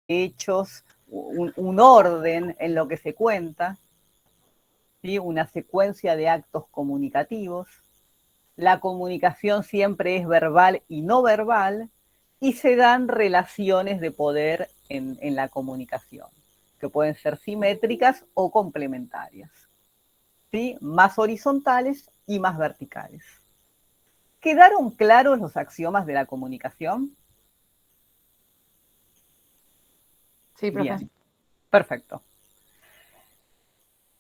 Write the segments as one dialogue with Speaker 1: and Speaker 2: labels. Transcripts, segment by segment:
Speaker 1: hechos, un orden en lo que se cuenta, ¿sí? Una secuencia de actos comunicativos. La comunicación siempre es verbal y no verbal, y se dan relaciones de poder en la comunicación, que pueden ser simétricas o complementarias, ¿sí? Más horizontales y más verticales. ¿Quedaron claros los axiomas de la comunicación?
Speaker 2: Sí, profe.
Speaker 1: Bien, perfecto.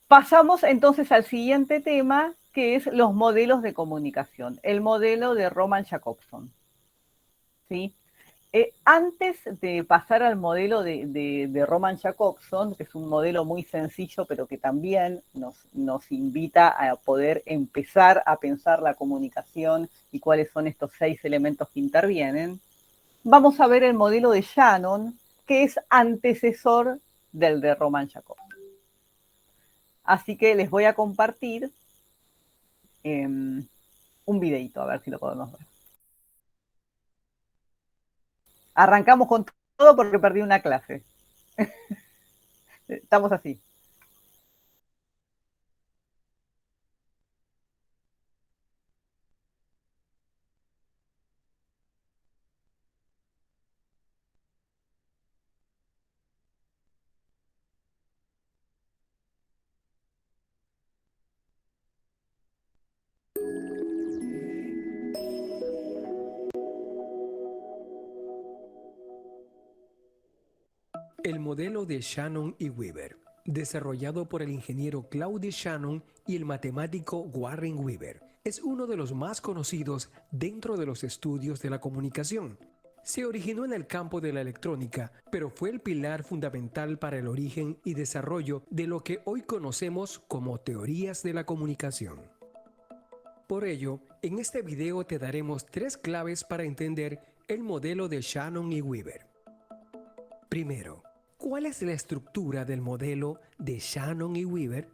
Speaker 1: Pasamos entonces al siguiente tema, que es los modelos de comunicación. El modelo de Roman Jakobson, ¿sí? Antes de pasar al modelo de Roman Jakobson, que es un modelo muy sencillo, pero que también nos invita a poder empezar a pensar la comunicación y cuáles son estos 6 elementos que intervienen, vamos a ver el modelo de Shannon, que es antecesor del de Roman Jakobson. Así que les voy a compartir un videito, a ver si lo podemos ver. Arrancamos con todo porque perdí una clase. Estamos así.
Speaker 3: El modelo de Shannon y Weaver, desarrollado por el ingeniero Claude Shannon y el matemático Warren Weaver, es uno de los más conocidos dentro de los estudios de la comunicación. Se originó en el campo de la electrónica, pero fue el pilar fundamental para el origen y desarrollo de lo que hoy conocemos como teorías de la comunicación. Por ello, en este video te daremos 3 claves para entender el modelo de Shannon y Weaver. Primero, ¿cuál es la estructura del modelo de Shannon y Weaver?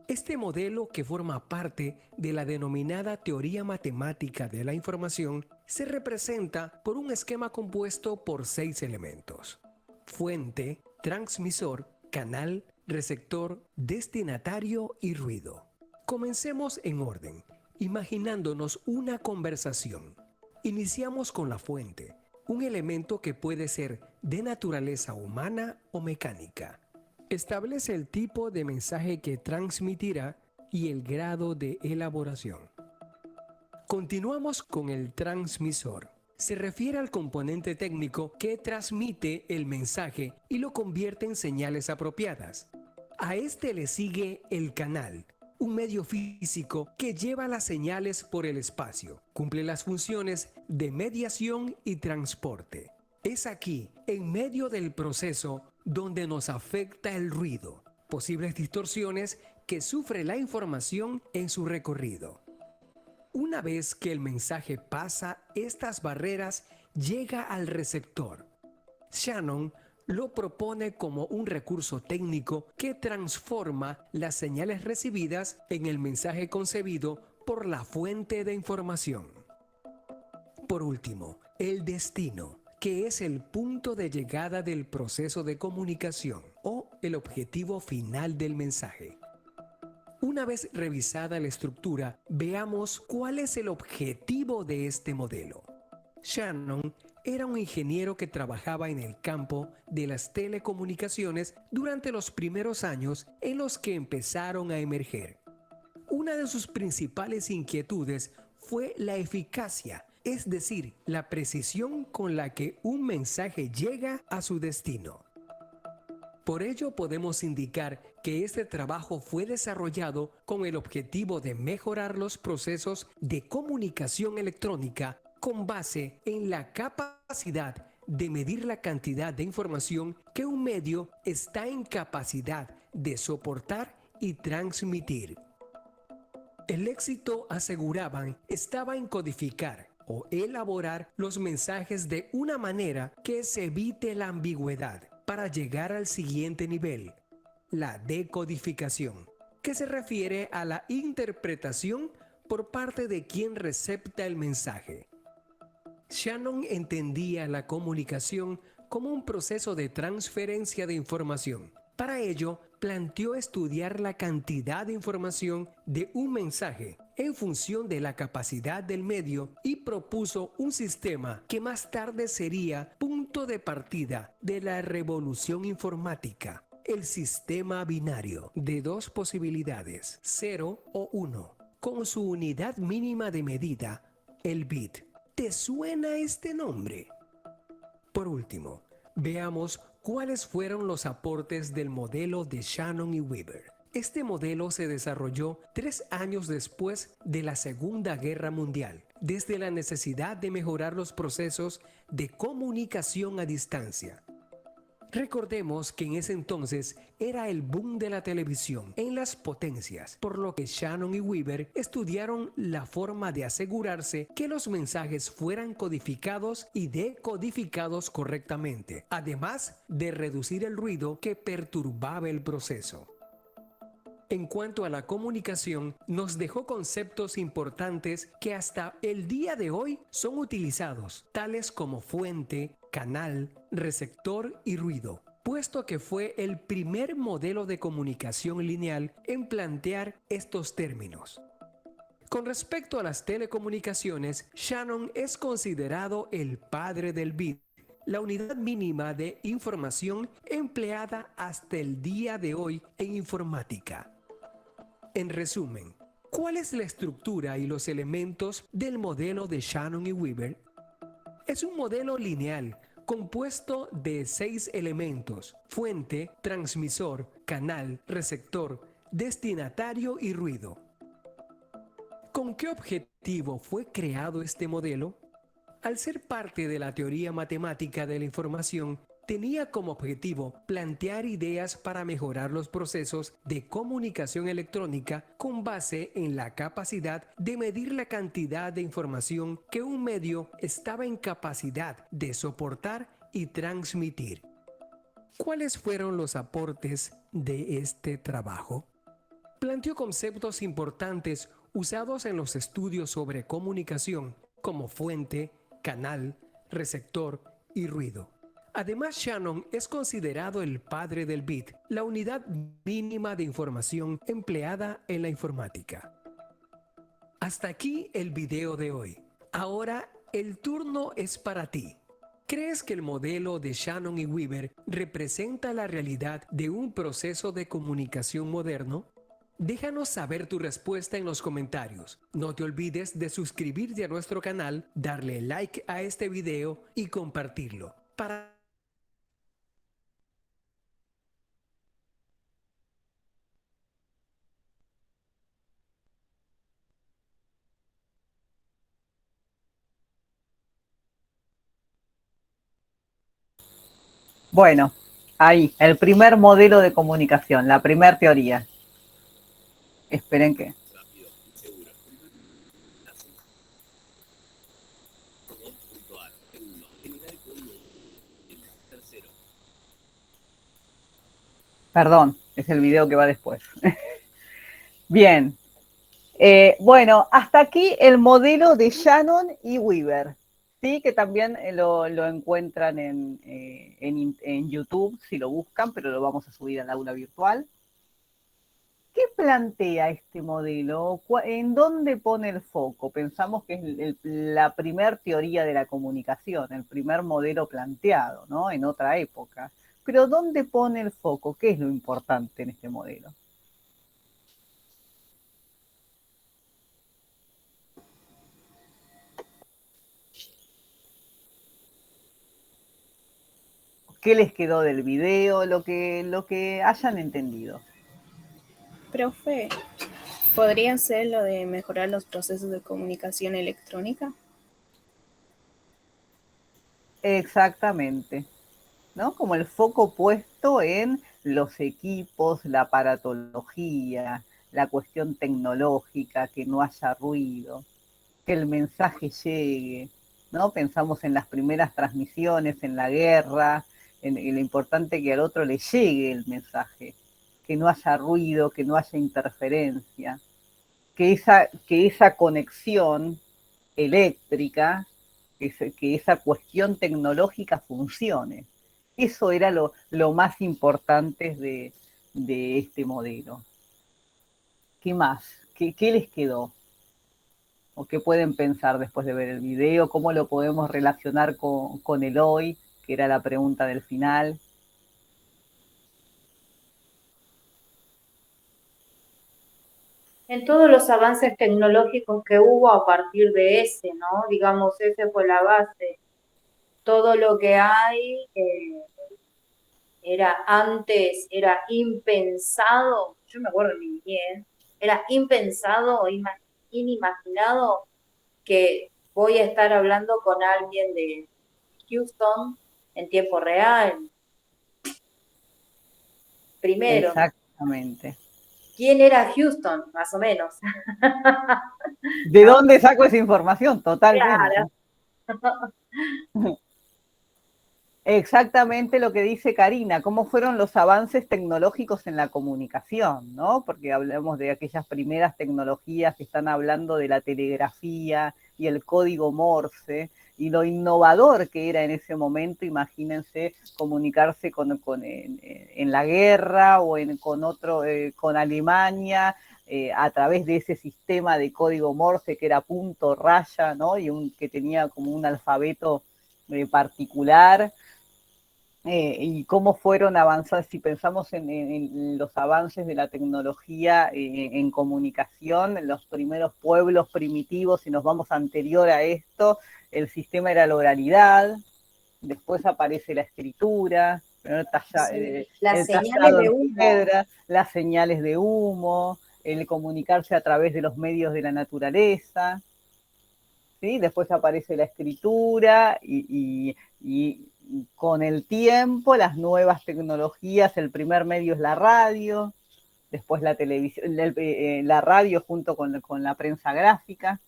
Speaker 3: Este modelo, que forma parte de la denominada teoría matemática de la información, se representa por un esquema compuesto por 6 elementos: fuente, transmisor, canal, receptor, destinatario y ruido. Comencemos en orden, imaginándonos una conversación. Iniciamos con la fuente, un elemento que puede ser de naturaleza humana o mecánica. Establece el tipo de mensaje que transmitirá y el grado de elaboración. Continuamos con el transmisor. Se refiere al componente técnico que transmite el mensaje y lo convierte en señales apropiadas. A este le sigue el canal, un medio físico que lleva las señales por el espacio. Cumple las funciones de mediación y transporte. Es aquí, en medio del proceso, donde nos afecta el ruido, posibles distorsiones que sufre la información en su recorrido. Una vez que el mensaje pasa estas barreras, llega al receptor. Shannon lo propone como un recurso técnico que transforma las señales recibidas en el mensaje concebido por la fuente de información. Por último, el destino, que es el punto de llegada del proceso de comunicación o el objetivo final del mensaje. Una vez revisada la estructura, veamos cuál es el objetivo de este modelo. Shannon era un ingeniero que trabajaba en el campo de las telecomunicaciones durante los primeros años en los que empezaron a emerger. Una de sus principales inquietudes fue la eficacia, es decir, la precisión con la que un mensaje llega a su destino. Por ello podemos indicar que este trabajo fue desarrollado con el objetivo de mejorar los procesos de comunicación electrónica con base en la capacidad de medir la cantidad de información que un medio está en capacidad de soportar y transmitir. El éxito, aseguraban, estaba en codificar o elaborar los mensajes de una manera que se evite la ambigüedad para llegar al siguiente nivel, la decodificación, que se refiere a la interpretación por parte de quien recepta el mensaje. Shannon entendía la comunicación como un proceso de transferencia de información. Para ello, planteó estudiar la cantidad de información de un mensaje en función de la capacidad del medio y propuso un sistema que más tarde sería punto de partida de la revolución informática, el sistema binario de dos posibilidades, 0 o 1, con su unidad mínima de medida, el bit. ¿Te suena este nombre? Por último, veamos cuáles fueron los aportes del modelo de Shannon y Weaver. Este modelo se desarrolló 3 años después de la Segunda Guerra Mundial, desde la necesidad de mejorar los procesos de comunicación a distancia. Recordemos que en ese entonces era el boom de la televisión en las potencias, por lo que Shannon y Weaver estudiaron la forma de asegurarse que los mensajes fueran codificados y decodificados correctamente, además de reducir el ruido que perturbaba el proceso. En cuanto a la comunicación, nos dejó conceptos importantes que hasta el día de hoy son utilizados, tales como fuente, canal, receptor y ruido, puesto que fue el primer modelo de comunicación lineal en plantear estos términos. Con respecto a las telecomunicaciones, Shannon es considerado el padre del bit, la unidad mínima de información empleada hasta el día de hoy en informática. En resumen, ¿cuál es la estructura y los elementos del modelo de Shannon y Weaver? Es un modelo lineal compuesto de 6 elementos: fuente, transmisor, canal, receptor, destinatario y ruido. ¿Con qué objetivo fue creado este modelo? Al ser parte de la teoría matemática de la información, tenía como objetivo plantear ideas para mejorar los procesos de comunicación electrónica con base en la capacidad de medir la cantidad de información que un medio estaba en capacidad de soportar y transmitir. ¿Cuáles fueron los aportes de este trabajo? Planteó conceptos importantes usados en los estudios sobre comunicación, como fuente, canal, receptor y ruido. Además, Shannon es considerado el padre del bit, la unidad mínima de información empleada en la informática. Hasta aquí el video de hoy. Ahora el turno es para ti. ¿Crees que el modelo de Shannon y Weaver representa la realidad de un proceso de comunicación moderno? Déjanos saber tu respuesta en los comentarios. No te olvides de suscribirte a nuestro canal, darle like a este video y compartirlo.
Speaker 1: Bueno, ahí, el primer modelo de comunicación, la primera teoría. Esperen que... Perdón, es el video que va después. Bien. Bueno, hasta aquí el modelo de Shannon y Weaver, ¿sí? Que también lo encuentran en YouTube si lo buscan, pero lo vamos a subir al aula virtual. ¿Qué plantea este modelo? ¿En dónde pone el foco? Pensamos que es la primer teoría de la comunicación, el primer modelo planteado, ¿no? En otra época. Pero ¿dónde pone el foco? ¿Qué es lo importante en este modelo? ¿Qué les quedó del video? Lo que hayan entendido.
Speaker 2: Profe, ¿podría ser lo de mejorar los procesos de comunicación electrónica?
Speaker 1: Exactamente, ¿no? Como el foco puesto en los equipos, la aparatología, la cuestión tecnológica, que no haya ruido, que el mensaje llegue, ¿no? Pensamos en las primeras transmisiones, en la guerra, en lo importante que al otro le llegue el mensaje, que no haya ruido, que no haya interferencia, que esa conexión eléctrica, que esa cuestión tecnológica funcione. Eso era lo más importante de este modelo. ¿Qué más? ¿Qué les quedó? ¿O qué pueden pensar después de ver el video? ¿Cómo lo podemos relacionar con el hoy? Que era la pregunta del final.
Speaker 4: En todos los avances tecnológicos que hubo a partir de ese, ¿no? Digamos, ese fue la base. Todo lo que hay era antes, era impensado, yo me acuerdo de mi niñez, era impensado o inimaginado que voy a estar hablando con alguien de Houston en tiempo real. Primero,
Speaker 1: Exactamente.
Speaker 4: ¿quién era Houston? Más o menos.
Speaker 1: ¿De
Speaker 4: ¿No?
Speaker 1: dónde saco esa información? Totalmente.
Speaker 4: Claro.
Speaker 1: Exactamente lo que dice Karina, cómo fueron los avances tecnológicos en la comunicación, ¿no? Porque hablamos de aquellas primeras tecnologías que están hablando de la telegrafía y el código Morse y lo innovador que era en ese momento. Imagínense comunicarse en la guerra o con Alemania a través de ese sistema de código Morse que era punto, raya, ¿no? Que tenía como un alfabeto particular. Y cómo fueron avanzando, si pensamos en los avances de la tecnología en comunicación, en los primeros pueblos primitivos, si nos vamos anterior a esto, el sistema era la oralidad, después aparece la escritura,
Speaker 4: Sí, las
Speaker 1: el
Speaker 4: señales
Speaker 1: tallado
Speaker 4: de
Speaker 1: en
Speaker 4: humo.
Speaker 1: piedra, las señales de humo, el comunicarse a través de los medios de la naturaleza. ¿Sí? Después aparece la escritura y con el tiempo las nuevas tecnologías, el primer medio es la radio, después la televisión, la radio junto con la prensa gráfica.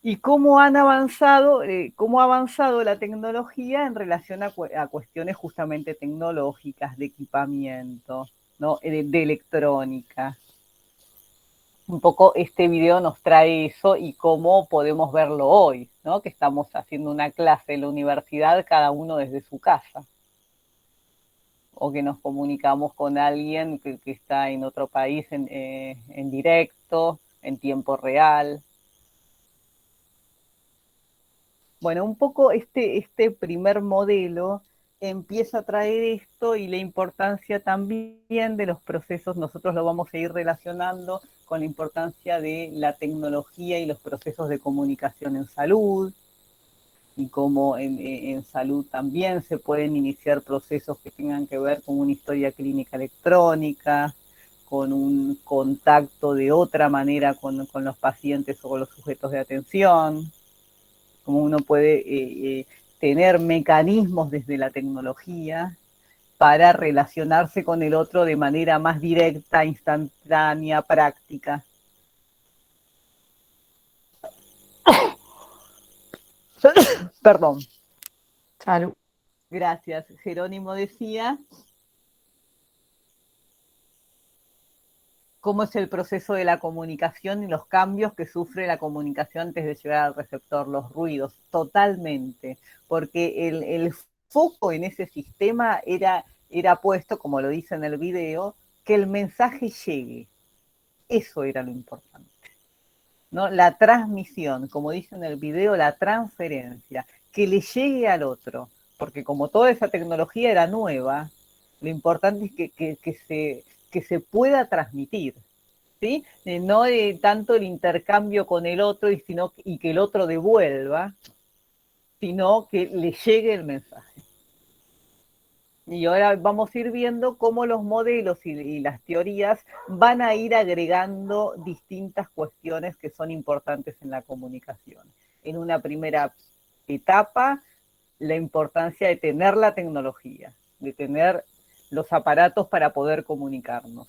Speaker 1: Y cómo ha avanzado la tecnología en relación a cuestiones justamente tecnológicas, de equipamiento, ¿no? De electrónica. Un poco este video nos trae eso y cómo podemos verlo hoy, ¿no? Que estamos haciendo una clase en la universidad cada uno desde su casa. O que nos comunicamos con alguien que está en otro país en directo, en tiempo real. Bueno, un poco este primer modelo empieza a traer esto y la importancia también de los procesos, nosotros lo vamos a ir relacionando con la importancia de la tecnología y los procesos de comunicación en salud, y cómo en salud también se pueden iniciar procesos que tengan que ver con una historia clínica electrónica, con un contacto de otra manera con los pacientes o con los sujetos de atención, como uno puede tener mecanismos desde la tecnología para relacionarse con el otro de manera más directa, instantánea, práctica. Perdón.
Speaker 5: Salud.
Speaker 1: Gracias. Jerónimo decía cómo es el proceso de la comunicación y los cambios que sufre la comunicación antes de llegar al receptor, los ruidos, totalmente, porque el foco en ese sistema era puesto, como lo dice en el video, que el mensaje llegue. Eso era lo importante, ¿no? La transmisión, como dice en el video, la transferencia, que le llegue al otro, porque como toda esa tecnología era nueva, lo importante es que se pueda transmitir, ¿sí? No tanto el intercambio con el otro y que el otro devuelva, sino que le llegue el mensaje. Y ahora vamos a ir viendo cómo los modelos y las teorías van a ir agregando distintas cuestiones que son importantes en la comunicación. En una primera etapa, la importancia de tener la tecnología, de tener los aparatos para poder comunicarnos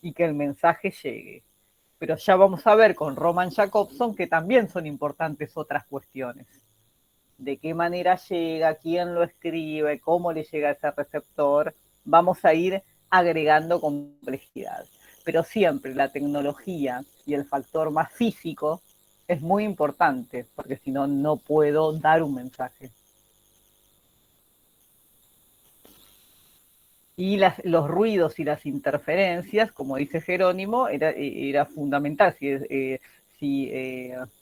Speaker 1: y que el mensaje llegue. Pero ya vamos a ver con Roman Jakobson que también son importantes otras cuestiones. De qué manera llega, quién lo escribe, cómo le llega a ese receptor, vamos a ir agregando complejidad. Pero siempre la tecnología y el factor más físico es muy importante, porque si no, no puedo dar un mensaje. Y los ruidos y las interferencias, como dice Jerónimo, era fundamental.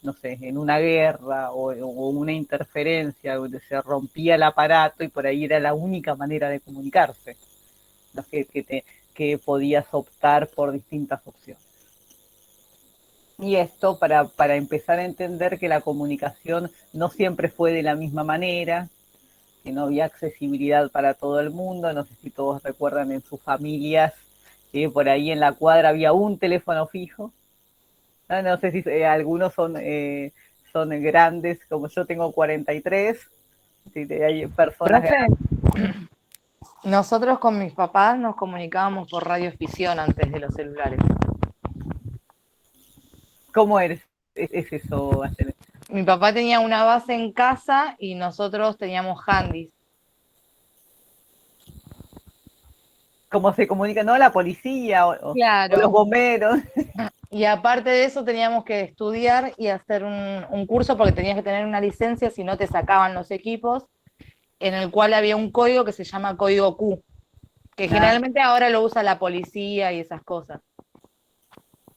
Speaker 1: No sé, en una guerra o una interferencia donde se rompía el aparato y por ahí era la única manera de comunicarse, ¿no? Que podías optar por distintas opciones. Y esto para empezar a entender que la comunicación no siempre fue de la misma manera, que no había accesibilidad para todo el mundo. No sé si todos recuerdan en sus familias que por ahí en la cuadra había un teléfono fijo. No sé si algunos son grandes, como yo tengo 43. Hay personas
Speaker 5: Profe,
Speaker 1: grandes.
Speaker 5: nosotros con mis papás nos comunicábamos por radiofisión antes de los celulares.
Speaker 1: ¿Cómo es eso, Ayer?
Speaker 5: Mi papá tenía una base en casa y nosotros teníamos handys.
Speaker 1: ¿Cómo se comunica? ¿No? La policía o los
Speaker 5: Claro.
Speaker 1: bomberos.
Speaker 5: Y aparte de eso teníamos que estudiar y hacer un curso porque tenías que tener una licencia si no te sacaban los equipos, en el cual había un código que se llama código Q, que
Speaker 1: Ah,
Speaker 5: generalmente ahora lo usa la policía y esas cosas.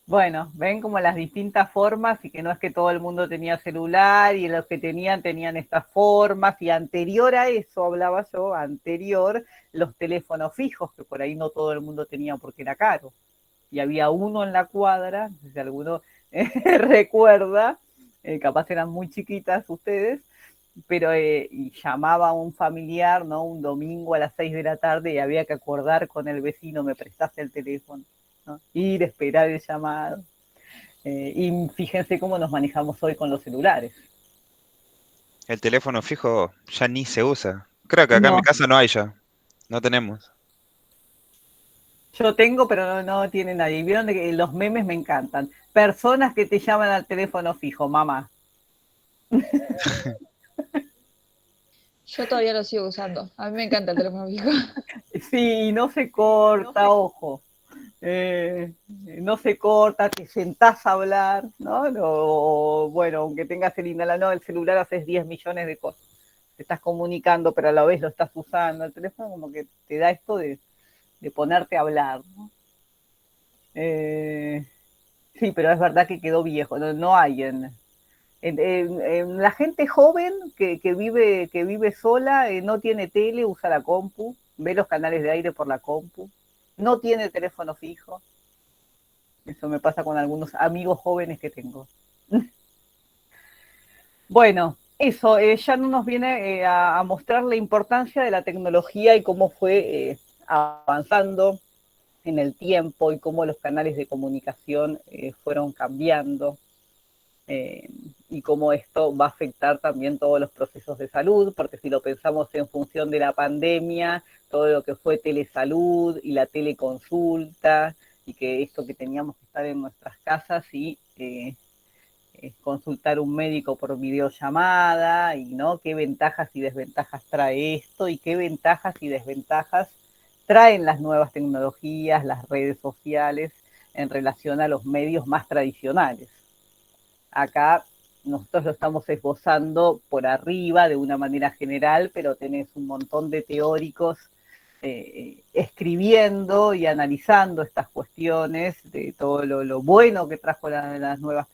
Speaker 1: bueno, ven como las distintas formas y que no es que todo el mundo tenía celular y los que tenían estas formas y anterior a eso, hablaba yo, anterior, los teléfonos fijos, que por ahí no todo el mundo tenía porque era caro. Y había uno en la cuadra, no sé si alguno recuerda, capaz eran muy chiquitas ustedes, pero y llamaba a un familiar, ¿no? Un domingo a las 6 de la tarde y había que acordar con el vecino, me prestaste el teléfono, ¿no? Ir, esperar el llamado. Y fíjense cómo nos manejamos hoy con los celulares.
Speaker 6: El teléfono fijo ya ni se usa. Creo que acá en mi
Speaker 1: No,
Speaker 6: casa no hay ya. No tenemos.
Speaker 1: yo tengo, pero no tiene nadie. Vieron que los memes me encantan. Personas que te llaman al teléfono fijo, mamá.
Speaker 7: Yo todavía lo sigo usando. A mí me encanta el teléfono fijo.
Speaker 1: Sí, no se corta, ojo. No se corta, te sentás a hablar, ¿no? Bueno, aunque tengas el celular haces 10 millones de cosas. Te estás comunicando, pero a la vez lo estás usando. El teléfono como que te da esto de ponerte a hablar, ¿no? Sí, pero es verdad que quedó viejo, no hay en la gente joven que vive sola, no tiene tele, usa la compu, ve los canales de aire por la compu, no tiene teléfono fijo. Eso me pasa con algunos amigos jóvenes que tengo. Bueno, eso ya no nos viene a mostrar la importancia de la tecnología y cómo fue avanzando en el tiempo y cómo los canales de comunicación fueron cambiando. Y cómo esto va a afectar también todos los procesos de salud, porque si lo pensamos en función de la pandemia, todo lo que fue telesalud y la teleconsulta, y que esto que teníamos que estar en nuestras casas y consultar un médico por videollamada, y no qué ventajas y desventajas trae esto, y qué ventajas y desventajas traen las nuevas tecnologías, las redes sociales, en relación a los medios más tradicionales. Acá nosotros lo estamos esbozando por arriba de una manera general, pero tenés un montón de teóricos escribiendo y analizando estas cuestiones, de todo lo bueno que trajo las nuevas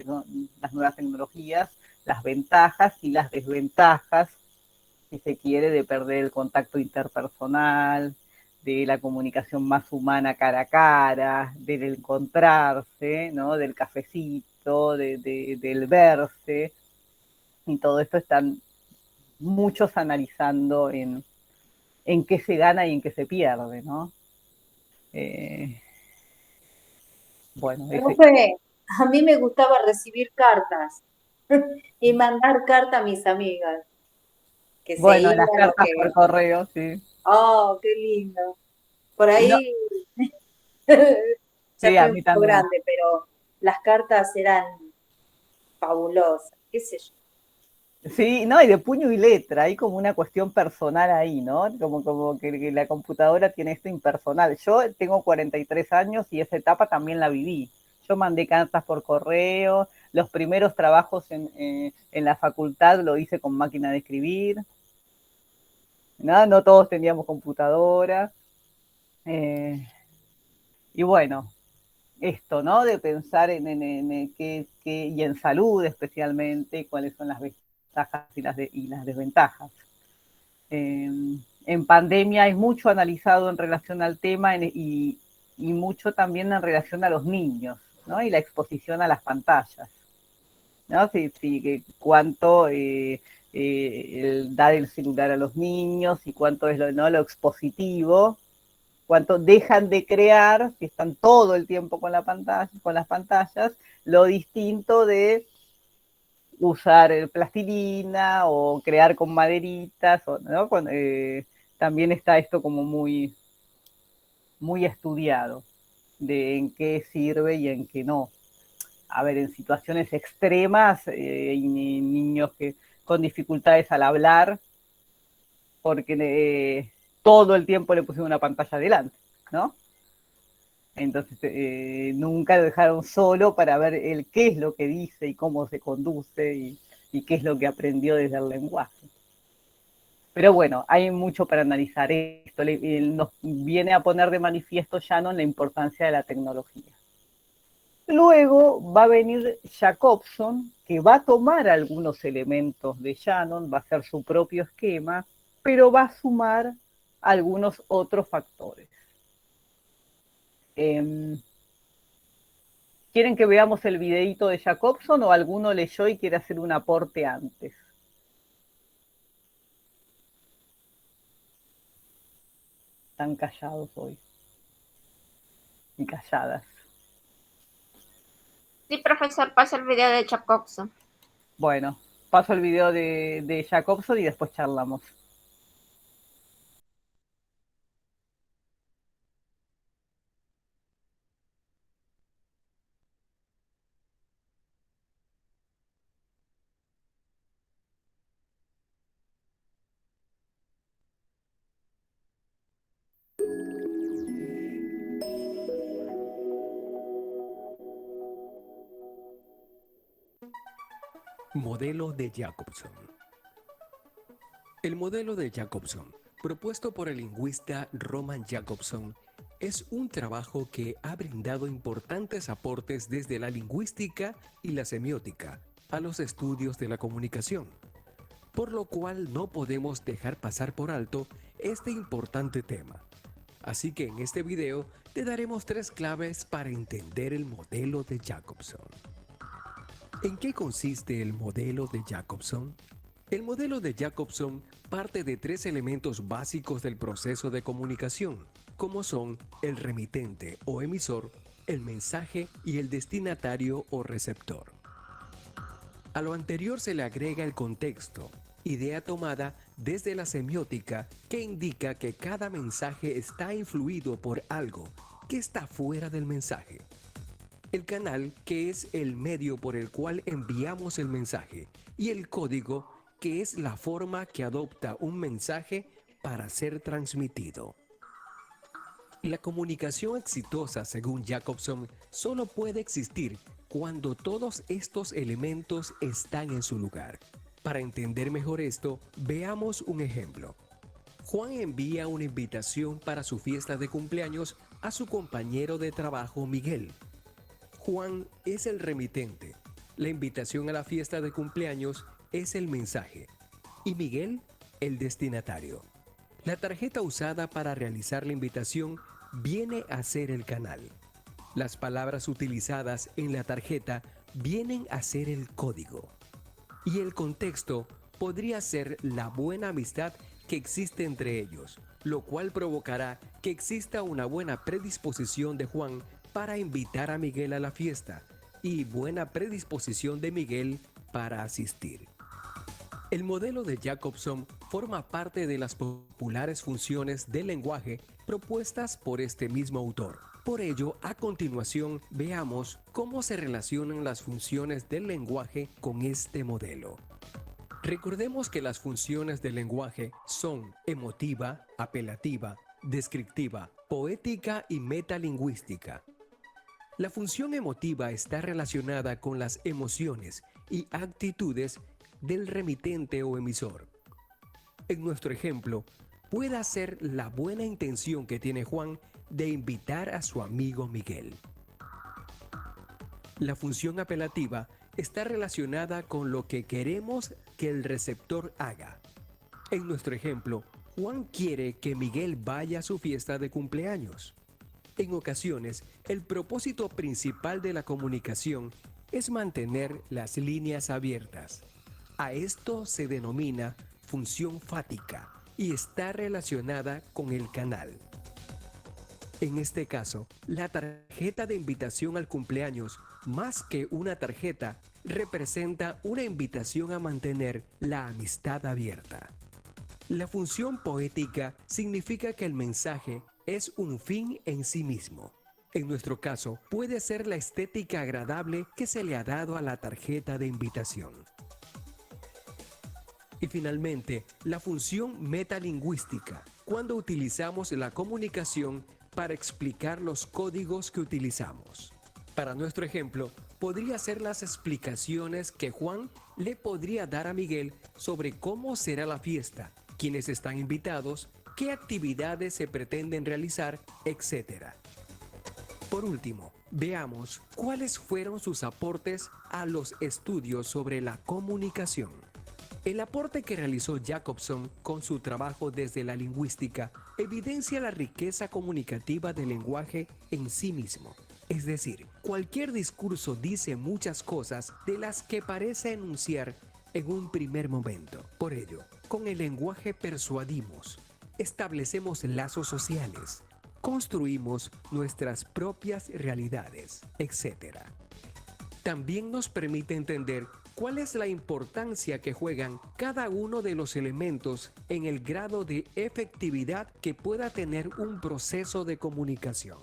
Speaker 1: tecnologías, las ventajas y las desventajas, si se quiere, de perder el contacto interpersonal, de la comunicación más humana cara a cara, del encontrarse, ¿no? Del cafecito, del verse, y todo esto están muchos analizando en qué se gana y en qué se pierde, ¿no? Eh, bueno,
Speaker 4: Profe, a mí me gustaba recibir cartas y mandar carta a mis amigas, que se
Speaker 1: bueno, las
Speaker 4: iban o
Speaker 1: cartas por
Speaker 4: que,
Speaker 1: correo, sí.
Speaker 4: oh, qué lindo. Por
Speaker 1: No,
Speaker 4: ahí ya
Speaker 1: sí, a
Speaker 4: estoy un
Speaker 1: mí
Speaker 4: poco
Speaker 1: también.
Speaker 4: grande, pero las cartas eran fabulosas, qué sé yo.
Speaker 1: Sí, no, y de puño y letra, hay como una cuestión personal ahí, ¿no? Como que la computadora tiene esto impersonal. Yo tengo 43 años y esa etapa también la viví. Yo mandé cartas por correo, los primeros trabajos en la facultad lo hice con máquina de escribir, ¿no? No todos teníamos computadora. Y bueno, esto, ¿no? De pensar en qué, y en salud especialmente, cuáles son las ventajas y las desventajas. En pandemia hay mucho analizado en relación al tema y mucho también en relación a los niños, ¿no? Y la exposición a las pantallas, ¿no? Cuánto dar el celular a los niños y cuánto es ¿no? lo expositivo, cuánto dejan de crear, si están todo el tiempo con las pantallas, lo distinto de usar plastilina o crear con maderitas, ¿no? También está esto como muy, muy estudiado de en qué sirve y en qué no. A ver, en situaciones extremas, niños con dificultades al hablar, porque todo el tiempo le pusieron una pantalla delante, ¿no? Entonces nunca lo dejaron solo para ver qué es lo que dice y cómo se conduce y qué es lo que aprendió desde el lenguaje. Pero bueno, hay mucho para analizar esto. Nos viene a poner de manifiesto Shannon la importancia de la tecnología. Luego va a venir Jacobson, que va a tomar algunos elementos de Shannon, va a hacer su propio esquema, pero va a sumar algunos otros factores. ¿Quieren que veamos el videíto de Jacobson o alguno leyó y quiere hacer un aporte antes? Están callados hoy. Y calladas.
Speaker 8: Sí, profesor, pasa el video de Jacobson.
Speaker 1: Bueno, paso el video de Jacobson y después charlamos.
Speaker 3: Modelo de Jacobson. El modelo de Jacobson, propuesto por el lingüista Roman Jacobson, es un trabajo que ha brindado importantes aportes desde la lingüística y la semiótica a los estudios de la comunicación, por lo cual no podemos dejar pasar por alto este importante tema. Así que en este video te daremos 3 claves para entender el modelo de Jacobson. ¿En qué consiste el modelo de Jacobson? El modelo de Jacobson parte de 3 elementos básicos del proceso de comunicación, como son el remitente o emisor, el mensaje y el destinatario o receptor. A lo anterior se le agrega el contexto, idea tomada desde la semiótica que indica que cada mensaje está influido por algo que está fuera del mensaje. El canal, que es el medio por el cual enviamos el mensaje, y el código, que es la forma que adopta un mensaje para ser transmitido. La comunicación exitosa, según Jacobson, solo puede existir cuando todos estos elementos están en su lugar. Para entender mejor esto, veamos un ejemplo. Juan envía una invitación para su fiesta de cumpleaños a su compañero de trabajo Miguel. Juan es el remitente, la invitación a la fiesta de cumpleaños es el mensaje y Miguel el destinatario. La tarjeta usada para realizar la invitación viene a ser el canal. Las palabras utilizadas en la tarjeta vienen a ser el código. Y el contexto podría ser la buena amistad que existe entre ellos, lo cual provocará que exista una buena predisposición de Juan para invitar a Miguel a la fiesta y buena predisposición de Miguel para asistir. El modelo de Jacobson forma parte de las populares funciones del lenguaje propuestas por este mismo autor. Por ello, a continuación, veamos cómo se relacionan las funciones del lenguaje con este modelo. Recordemos que las funciones del lenguaje son emotiva, apelativa, descriptiva, poética y metalingüística. La función emotiva está relacionada con las emociones y actitudes del remitente o emisor. En nuestro ejemplo, pueda ser la buena intención que tiene Juan de invitar a su amigo Miguel. La función apelativa está relacionada con lo que queremos que el receptor haga. En nuestro ejemplo, Juan quiere que Miguel vaya a su fiesta de cumpleaños. En ocasiones, el propósito principal de la comunicación es mantener las líneas abiertas. A esto se denomina función fática y está relacionada con el canal. En este caso, la tarjeta de invitación al cumpleaños, más que una tarjeta, representa una invitación a mantener la amistad abierta. La función poética significa que el mensaje es un fin en sí mismo. En nuestro caso, puede ser la estética agradable que se le ha dado a la tarjeta de invitación. Y finalmente, la función metalingüística, cuando utilizamos la comunicación para explicar los códigos que utilizamos. Para nuestro ejemplo, podría ser las explicaciones que Juan le podría dar a Miguel sobre cómo será la fiesta, quiénes están invitados, qué actividades se pretenden realizar, etc. Por último, veamos cuáles fueron sus aportes a los estudios sobre la comunicación. El aporte que realizó Jacobson con su trabajo desde la lingüística evidencia la riqueza comunicativa del lenguaje en sí mismo. Es decir, cualquier discurso dice muchas cosas de las que parece enunciar en un primer momento. Por ello, con el lenguaje persuadimos, establecemos lazos sociales, construimos nuestras propias realidades, etc. También nos permite entender cuál es la importancia que juegan cada uno de los elementos en el grado de efectividad que pueda tener un proceso de comunicación.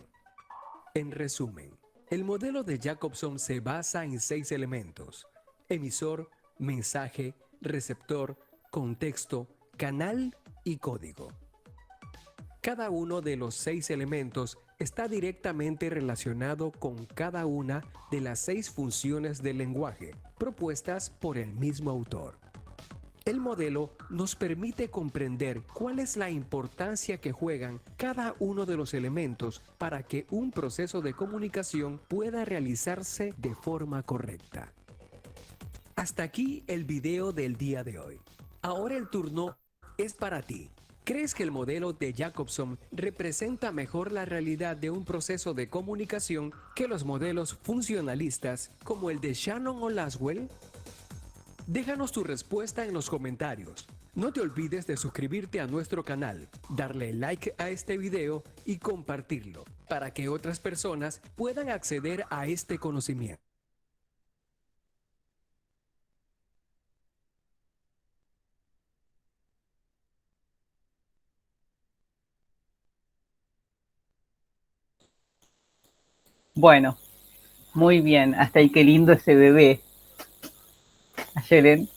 Speaker 3: En resumen, el modelo de Jacobson se basa en 6 elementos: emisor, mensaje, receptor, contexto, canal y código. Cada uno de los 6 elementos está directamente relacionado con cada una de las 6 funciones del lenguaje propuestas por el mismo autor. El modelo nos permite comprender cuál es la importancia que juegan cada uno de los elementos para que un proceso de comunicación pueda realizarse de forma correcta. Hasta aquí el video del día de hoy. Ahora el turno es para ti. ¿Crees que el modelo de Jacobson representa mejor la realidad de un proceso de comunicación que los modelos funcionalistas como el de Shannon o Laswell? Déjanos tu respuesta en los comentarios. No te olvides de suscribirte a nuestro canal, darle like a este video y compartirlo para que otras personas puedan acceder a este conocimiento.
Speaker 1: Bueno, muy bien. Hasta ahí qué lindo ese bebé. Ayelen.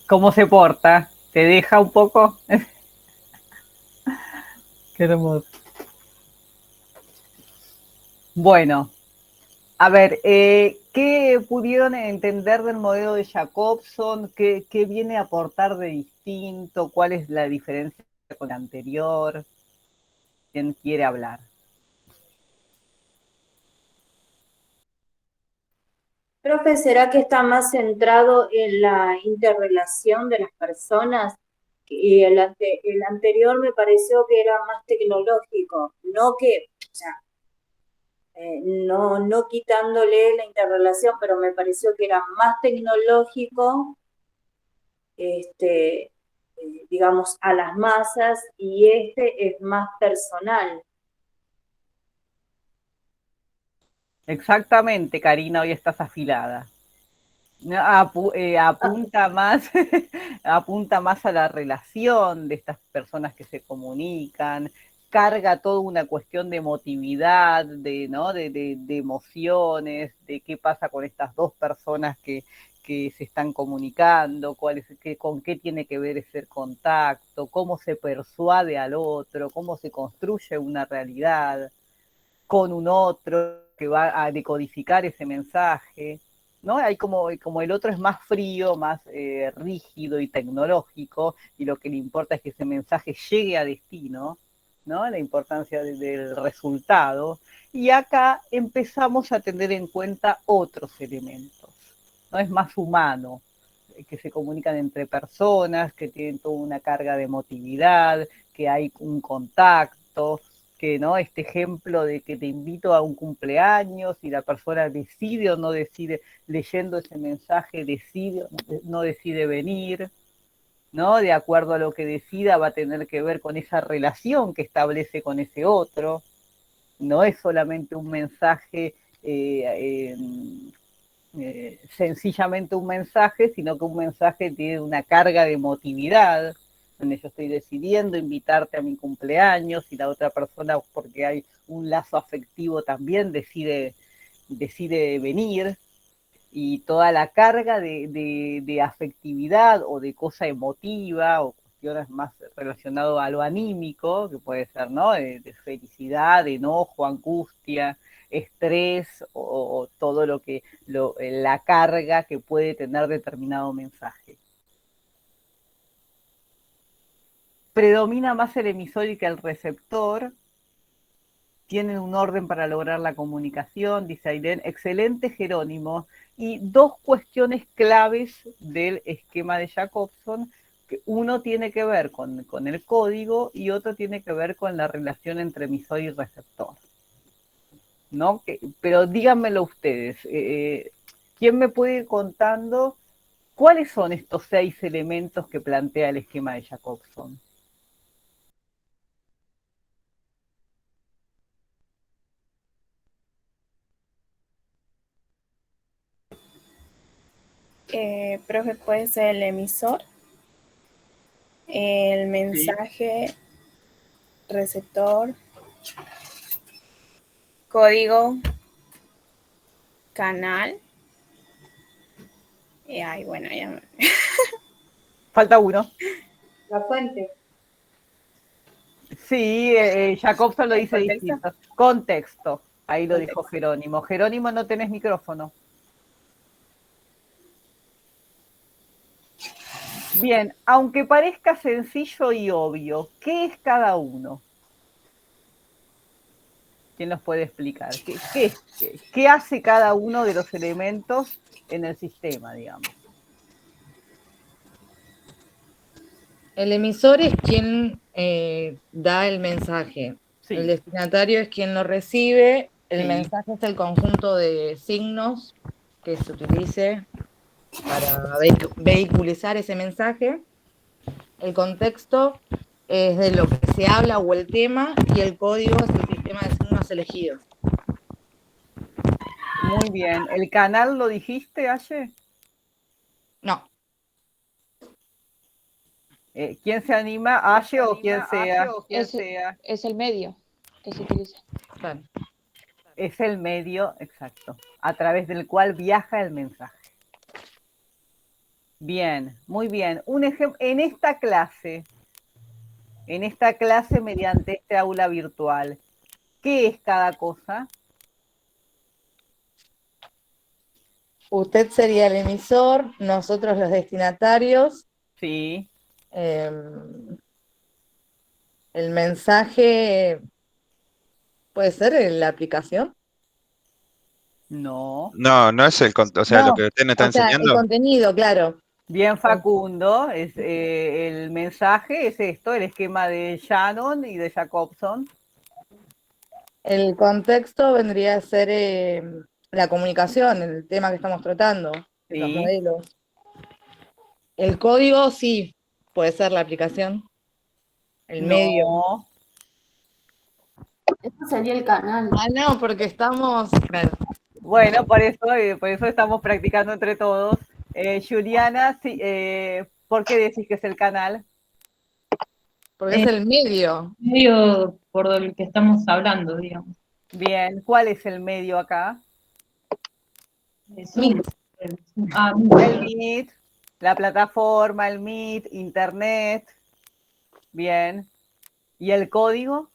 Speaker 1: ¿Cómo se porta? ¿Te deja un poco? Qué hermoso. Bueno, a ver, ¿qué pudieron entender del modelo de Jacobson? ¿Qué viene a aportar de distinto? ¿Cuál es la diferencia con el anterior? ¿Quién quiere hablar?
Speaker 4: Profe, ¿será que está más centrado en la interrelación de las personas? Y el anterior me pareció que era más tecnológico, no que, o sea, no quitándole la interrelación, pero me pareció que era más tecnológico, digamos, a las masas, y este es más personal.
Speaker 1: Exactamente, Karina, hoy estás afilada. Apunta más, apunta más a la relación de estas personas que se comunican, carga toda una cuestión de emotividad, ¿no? de emociones, de qué pasa con estas dos personas que se están comunicando, con qué tiene que ver ese contacto, cómo se persuade al otro, cómo se construye una realidad con un otro que va a decodificar ese mensaje. ¿no? Hay como el otro es más frío, más rígido y tecnológico, y lo que le importa es que ese mensaje llegue a destino, ¿no? La importancia del resultado. Y acá empezamos a tener en cuenta otros elementos, ¿no? Es más humano, que se comunican entre personas, que tienen toda una carga de emotividad, que hay un contacto, que no, este ejemplo de que te invito a un cumpleaños y la persona decide o no decide, leyendo ese mensaje, decide o no decide venir, ¿no? De acuerdo a lo que decida va a tener que ver con esa relación que establece con ese otro, no es solamente un mensaje sencillamente un mensaje, sino que un mensaje tiene una carga de emotividad, donde yo estoy decidiendo invitarte a mi cumpleaños y la otra persona, porque hay un lazo afectivo, también decide venir, y toda la carga de afectividad o de cosa emotiva o cuestiones más relacionadas a lo anímico, que puede ser, ¿no? De felicidad, de enojo, angustia, estrés o todo la carga que puede tener determinado mensaje. Predomina más el emisor que el receptor. Tienen un orden para lograr la comunicación, dice Aiden. Excelente, Jerónimo. Y dos cuestiones claves del esquema de Jacobson, que uno tiene que ver con el código y otro tiene que ver con la relación entre emisor y receptor, ¿no? Pero díganmelo ustedes. ¿Quién me puede ir contando cuáles son estos 6 elementos que plantea el esquema de Jacobson?
Speaker 2: Profe, puede ser el emisor, el
Speaker 1: Sí.
Speaker 2: mensaje, receptor, código, canal. Ay, bueno, ya me...
Speaker 1: Falta uno.
Speaker 4: La fuente.
Speaker 1: Sí, Jacobson lo
Speaker 2: ¿El
Speaker 1: dice
Speaker 2: contexto?
Speaker 1: distinto. Contexto. Ahí lo
Speaker 2: Contexto.
Speaker 1: dijo Jerónimo. Jerónimo, no tenés micrófono. Bien, aunque parezca sencillo y obvio, ¿qué es cada uno? ¿Quién nos puede explicar? ¿Qué hace cada uno de los elementos en el sistema, digamos?
Speaker 5: El emisor es quien da el mensaje.
Speaker 1: Sí.
Speaker 5: El destinatario es quien lo recibe. El
Speaker 1: Sí.
Speaker 5: mensaje es el conjunto de signos que se utilice para vehiculizar ese mensaje. El contexto es de lo que se habla o el tema, y el código es el sistema de signos elegidos.
Speaker 1: Muy bien. ¿El canal lo dijiste, Aye?
Speaker 5: No.
Speaker 1: ¿Quién se anima? ¿Aye o quien sea?
Speaker 7: Es el medio que se utiliza.
Speaker 5: Claro.
Speaker 1: Es el medio, exacto, a través del cual viaja el mensaje. Bien, muy bien. Un ejemplo, en esta clase, mediante este aula virtual, ¿qué es cada cosa?
Speaker 5: Usted sería el emisor, nosotros los destinatarios.
Speaker 1: Sí.
Speaker 5: El mensaje puede ser la aplicación.
Speaker 1: No.
Speaker 6: No, no es o sea, lo
Speaker 5: No,
Speaker 6: que usted nos está
Speaker 5: o sea, el
Speaker 6: enseñando.
Speaker 5: contenido, claro.
Speaker 1: Bien, Facundo, el mensaje es esto, el esquema de Shannon y de Jacobson.
Speaker 5: El contexto vendría a ser la comunicación, el tema que estamos tratando,
Speaker 1: Sí.
Speaker 5: los modelos. El código sí, puede ser la aplicación, el medio.
Speaker 1: No.
Speaker 8: Eso sería el canal.
Speaker 5: Ah, no, porque estamos... Claro.
Speaker 1: Bueno, por eso estamos practicando entre todos. Juliana, sí, ¿por qué decís que es el canal?
Speaker 5: Porque es el medio.
Speaker 9: Medio por el que estamos hablando, digamos.
Speaker 1: Bien, ¿cuál es el medio acá?
Speaker 9: Zoom.
Speaker 1: El Meet, la plataforma, el Meet, Internet. Bien. ¿Y el código?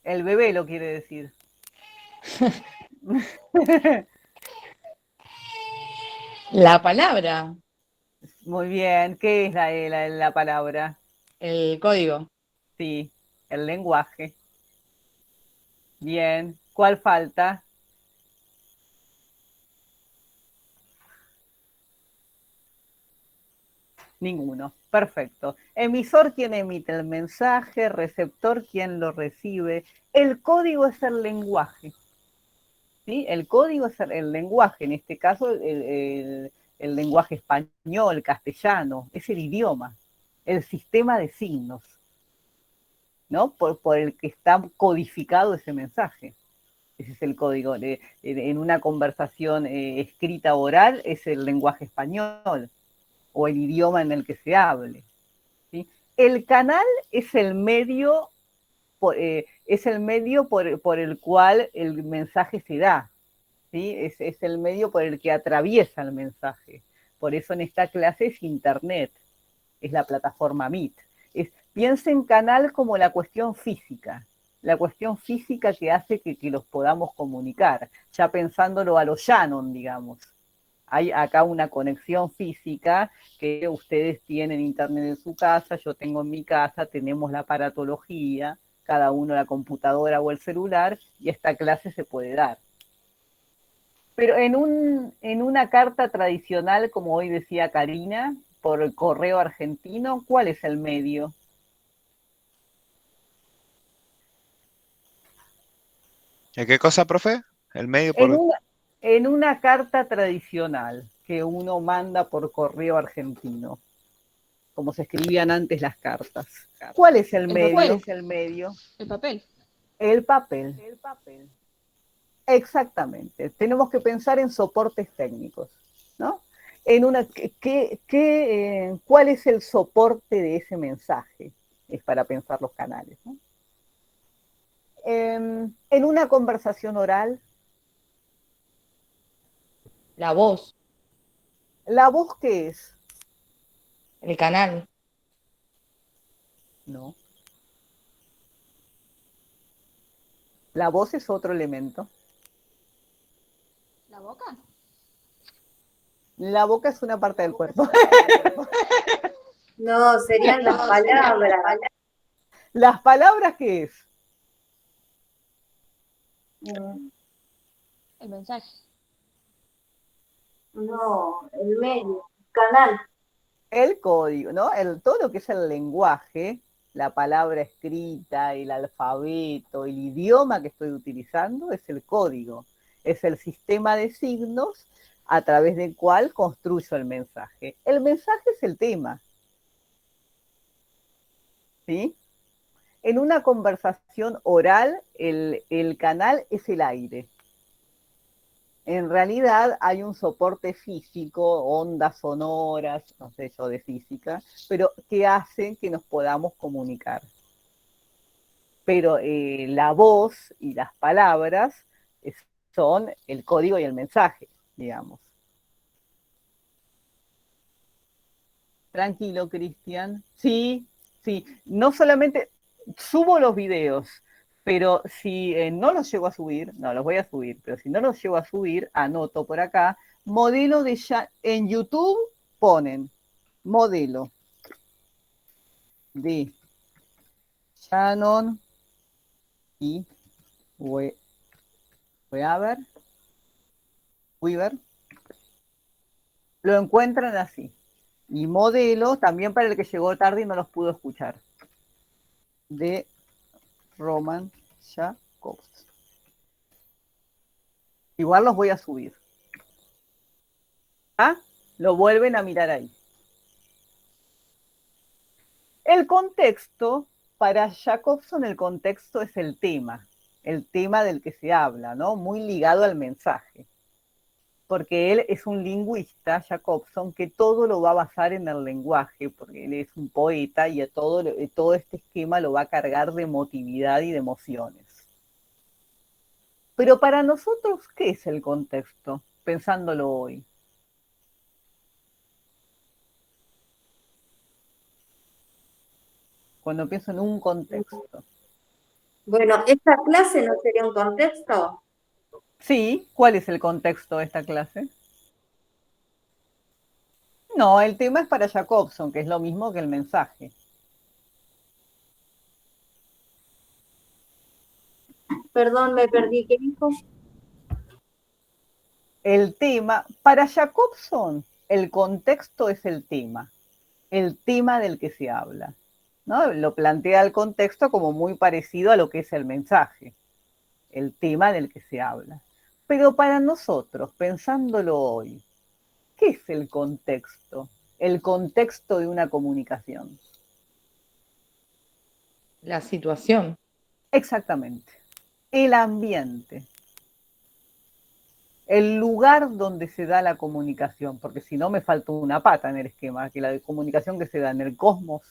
Speaker 1: El bebé lo quiere decir.
Speaker 5: La palabra,
Speaker 1: Muy bien. ¿Qué es la palabra?
Speaker 5: el código.
Speaker 1: Sí, el lenguaje. Bien. ¿Cuál falta? Ninguno. Perfecto. Emisor, quien emite el mensaje, receptor, quien lo recibe. El código es el lenguaje. ¿Sí? El código es el lenguaje, en este caso el lenguaje español, castellano, es el idioma, el sistema de signos, ¿no? Por el que está codificado ese mensaje. Ese es el código. En una conversación escrita oral es el lenguaje español o el idioma en el que se hable. ¿Sí? El canal es el medio, por el cual el mensaje se da. ¿Sí? Es el medio por el que atraviesa el mensaje. Por eso en esta clase es Internet, es la plataforma Meet. Piensa en canal como la cuestión física que hace que los podamos comunicar, ya pensándolo a lo Shannon, digamos. Hay acá una conexión física que ustedes tienen internet en su casa, yo tengo en mi casa, tenemos la aparatología, cada uno la computadora o el celular, y esta clase se puede dar. Pero en una carta tradicional, como hoy decía Karina, por el correo argentino, ¿cuál es el medio?
Speaker 6: ¿Qué cosa, profe? El medio
Speaker 1: En
Speaker 6: por...
Speaker 1: una, en una carta tradicional que uno manda por correo argentino, como se escribían antes las cartas. ¿Cuál es el
Speaker 7: El
Speaker 1: medio?
Speaker 7: papel.
Speaker 1: ¿Cuál es el medio?
Speaker 7: El papel.
Speaker 1: El papel. El papel. Exactamente. Tenemos que pensar en soportes técnicos, ¿no? ¿Cuál es el soporte de ese mensaje? Es para pensar los canales, ¿no? En una conversación oral,
Speaker 5: La voz,
Speaker 1: ¿la voz qué es?
Speaker 5: el canal,
Speaker 1: No. La voz es otro elemento.
Speaker 7: ¿La boca?
Speaker 1: La boca es una parte del cuerpo.
Speaker 4: No, serían las palabras.
Speaker 1: ¿Las palabras qué es?
Speaker 7: El mensaje.
Speaker 4: No, el medio, canal.
Speaker 1: El código, ¿no? Todo lo que es el lenguaje, la palabra escrita, el alfabeto, el idioma que estoy utilizando es el código. Es el sistema de signos a través del cual construyo el mensaje. El mensaje es el tema, ¿sí? En una conversación oral, el canal es el aire. En realidad hay un soporte físico, ondas sonoras, no sé yo de física, pero que hacen que nos podamos comunicar. Pero la voz y las palabras son el código y el mensaje, digamos. Tranquilo, Cristian. Sí, sí. No solamente subo los videos, pero si no los llego a subir, no los voy a subir, pero si no los llego a subir, anoto por acá, modelo de en YouTube ponen modelo de Shannon y Weaver, Weaver, lo encuentran así. Y modelo, también para el que llegó tarde y no los pudo escuchar, de Roman Jacobs. Igual los voy a subir. ¿Ah? Lo vuelven a mirar ahí. El contexto, para Jacobson el contexto es el tema del que se habla, ¿no? Muy ligado al mensaje. Porque él es un lingüista, Jacobson, que todo lo va a basar en el lenguaje, porque él es un poeta y todo este esquema lo va a cargar de emotividad y de emociones. Pero para nosotros, ¿qué es el contexto? Pensándolo hoy. Cuando pienso en un contexto.
Speaker 4: Bueno, ¿esta clase no sería un contexto?
Speaker 1: Sí, ¿cuál es el contexto de esta clase? No, el tema es para Jacobson, que es lo mismo que el mensaje.
Speaker 4: Perdón, me perdí. ¿Qué dijo?
Speaker 1: El tema, para Jacobson, el contexto es el tema del que se habla, ¿no? Lo plantea el contexto como muy parecido a lo que es el mensaje, el tema del que se habla. Pero para nosotros, pensándolo hoy, ¿qué es el contexto? El contexto de una comunicación.
Speaker 5: La situación.
Speaker 1: Exactamente. El ambiente. El lugar donde se da la comunicación, porque si no me falta una pata en el esquema, que la comunicación que se da en el cosmos,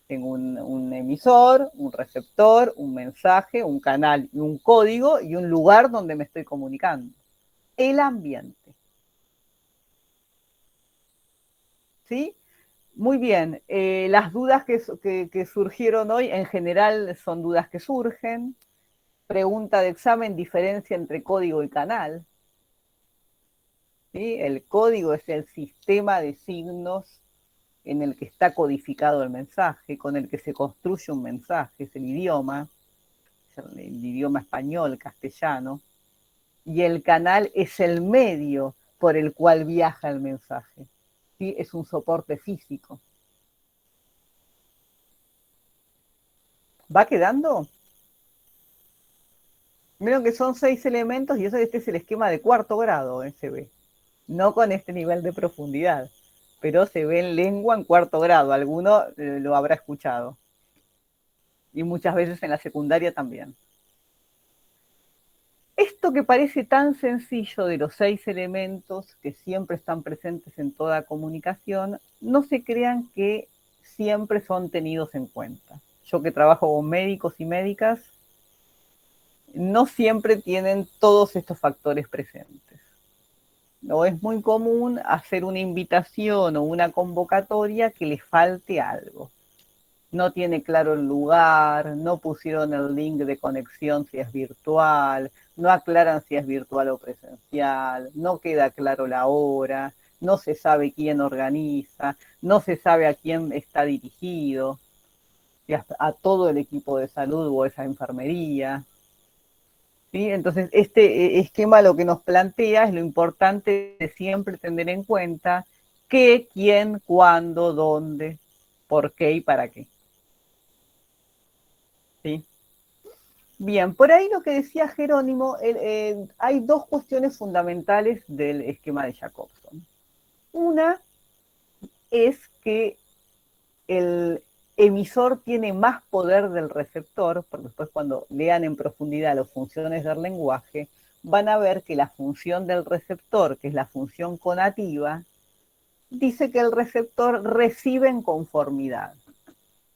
Speaker 1: en un emisor, un receptor, un mensaje, un canal y un código y un lugar donde me estoy comunicando. El ambiente. ¿Sí? Muy bien. Las dudas que surgieron hoy en general son dudas que surgen. Pregunta de examen, diferencia entre código y canal. ¿Sí? El código es el sistema de signos en el que está codificado el mensaje, con el que se construye un mensaje, es el idioma español, castellano, y el canal es el medio por el cual viaja el mensaje. ¿Sí? Es un soporte físico. ¿Va quedando? Vieron que son 6 elementos y este es el esquema de cuarto grado, se ve. No con este nivel de profundidad, pero se ve en lengua en cuarto grado. Alguno lo habrá escuchado. Y muchas veces en la secundaria también. Esto que parece tan sencillo de los 6 elementos que siempre están presentes en toda comunicación, no se crean que siempre son tenidos en cuenta. Yo que trabajo con médicos y médicas, no siempre tienen todos estos factores presentes. No es muy común hacer una invitación o una convocatoria que le falte algo. No tiene claro el lugar, no pusieron el link de conexión si es virtual, no aclaran si es virtual o presencial, no queda claro la hora, no se sabe quién organiza, no se sabe a quién está dirigido, si a todo el equipo de salud o esa enfermería. ¿Sí? Entonces, este esquema lo que nos plantea es lo importante de siempre tener en cuenta qué, quién, cuándo, dónde, por qué y para qué. ¿Sí? Bien, por ahí lo que decía Jerónimo, hay dos cuestiones fundamentales del esquema de Jacobson. Una es que el emisor tiene más poder del receptor, porque después cuando lean en profundidad las funciones del lenguaje, van a ver que la función del receptor, que es la función conativa, dice que el receptor recibe en conformidad.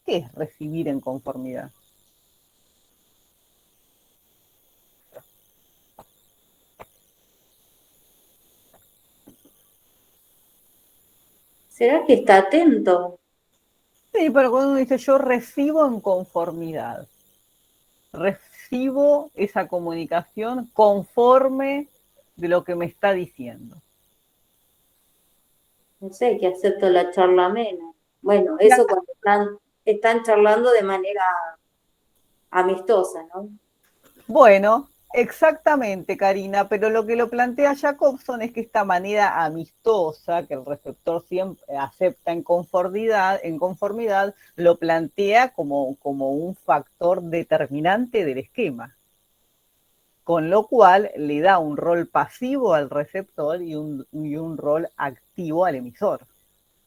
Speaker 1: ¿Qué es recibir en conformidad?
Speaker 4: ¿Será que está atento?
Speaker 1: Sí, pero cuando uno dice yo recibo en conformidad, recibo esa comunicación conforme de lo que me está diciendo.
Speaker 4: No sé, que acepto la charla amena. Bueno,
Speaker 1: Y
Speaker 4: eso
Speaker 1: acá,
Speaker 4: cuando están charlando de manera amistosa, ¿no?
Speaker 1: bueno, exactamente, Karina, pero lo que lo plantea Jacobson es que esta manera amistosa que el receptor siempre acepta en conformidad, lo plantea como un factor determinante del esquema, con lo cual le da un rol pasivo al receptor y un rol activo al emisor.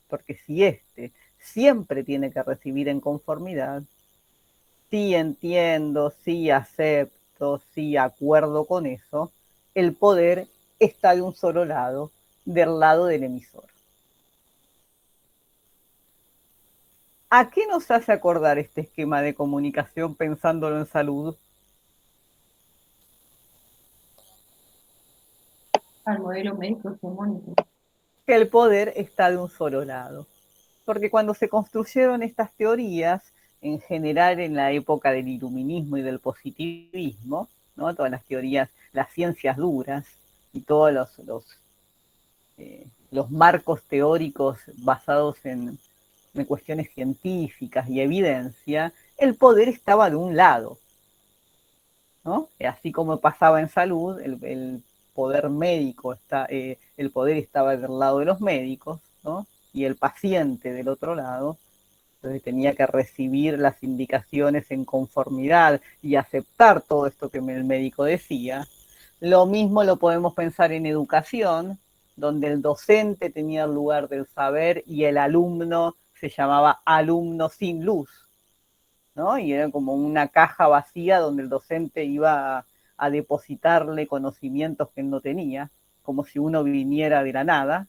Speaker 1: Porque si éste siempre tiene que recibir en conformidad, sí entiendo, sí acepto, sí acuerdo con eso, el poder está de un solo lado, del lado del emisor. ¿A qué nos hace acordar este esquema de comunicación pensándolo en salud?
Speaker 9: Al modelo médico hegemónico.
Speaker 1: Que el poder está de un solo lado. Porque cuando se construyeron estas teorías, en general en la época del iluminismo y del positivismo, ¿no? Todas las teorías, las ciencias duras y todos los marcos teóricos basados en cuestiones científicas y evidencia, el poder estaba de un lado, ¿no? Así como pasaba en salud, el poder médico, el poder estaba del lado de los médicos, ¿no? Y el paciente del otro lado. Entonces tenía que recibir las indicaciones en conformidad y aceptar todo esto que el médico decía. Lo mismo lo podemos pensar en educación, donde el docente tenía el lugar del saber y el alumno se llamaba alumno sin luz, ¿no? Y era como una caja vacía donde el docente iba a depositarle conocimientos que él no tenía, como si uno viniera de la nada.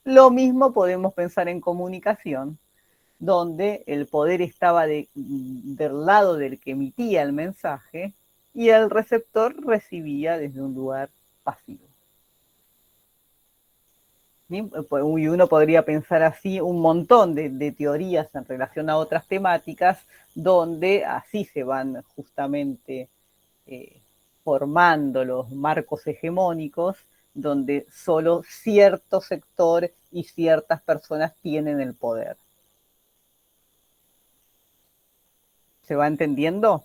Speaker 1: Lo mismo podemos pensar en comunicación, donde el poder estaba del lado del que emitía el mensaje y el receptor recibía desde un lugar pasivo. Y uno podría pensar así un montón de teorías en relación a otras temáticas, donde así se van justamente formando los marcos hegemónicos, donde solo cierto sector y ciertas personas tienen el poder. ¿Se va entendiendo?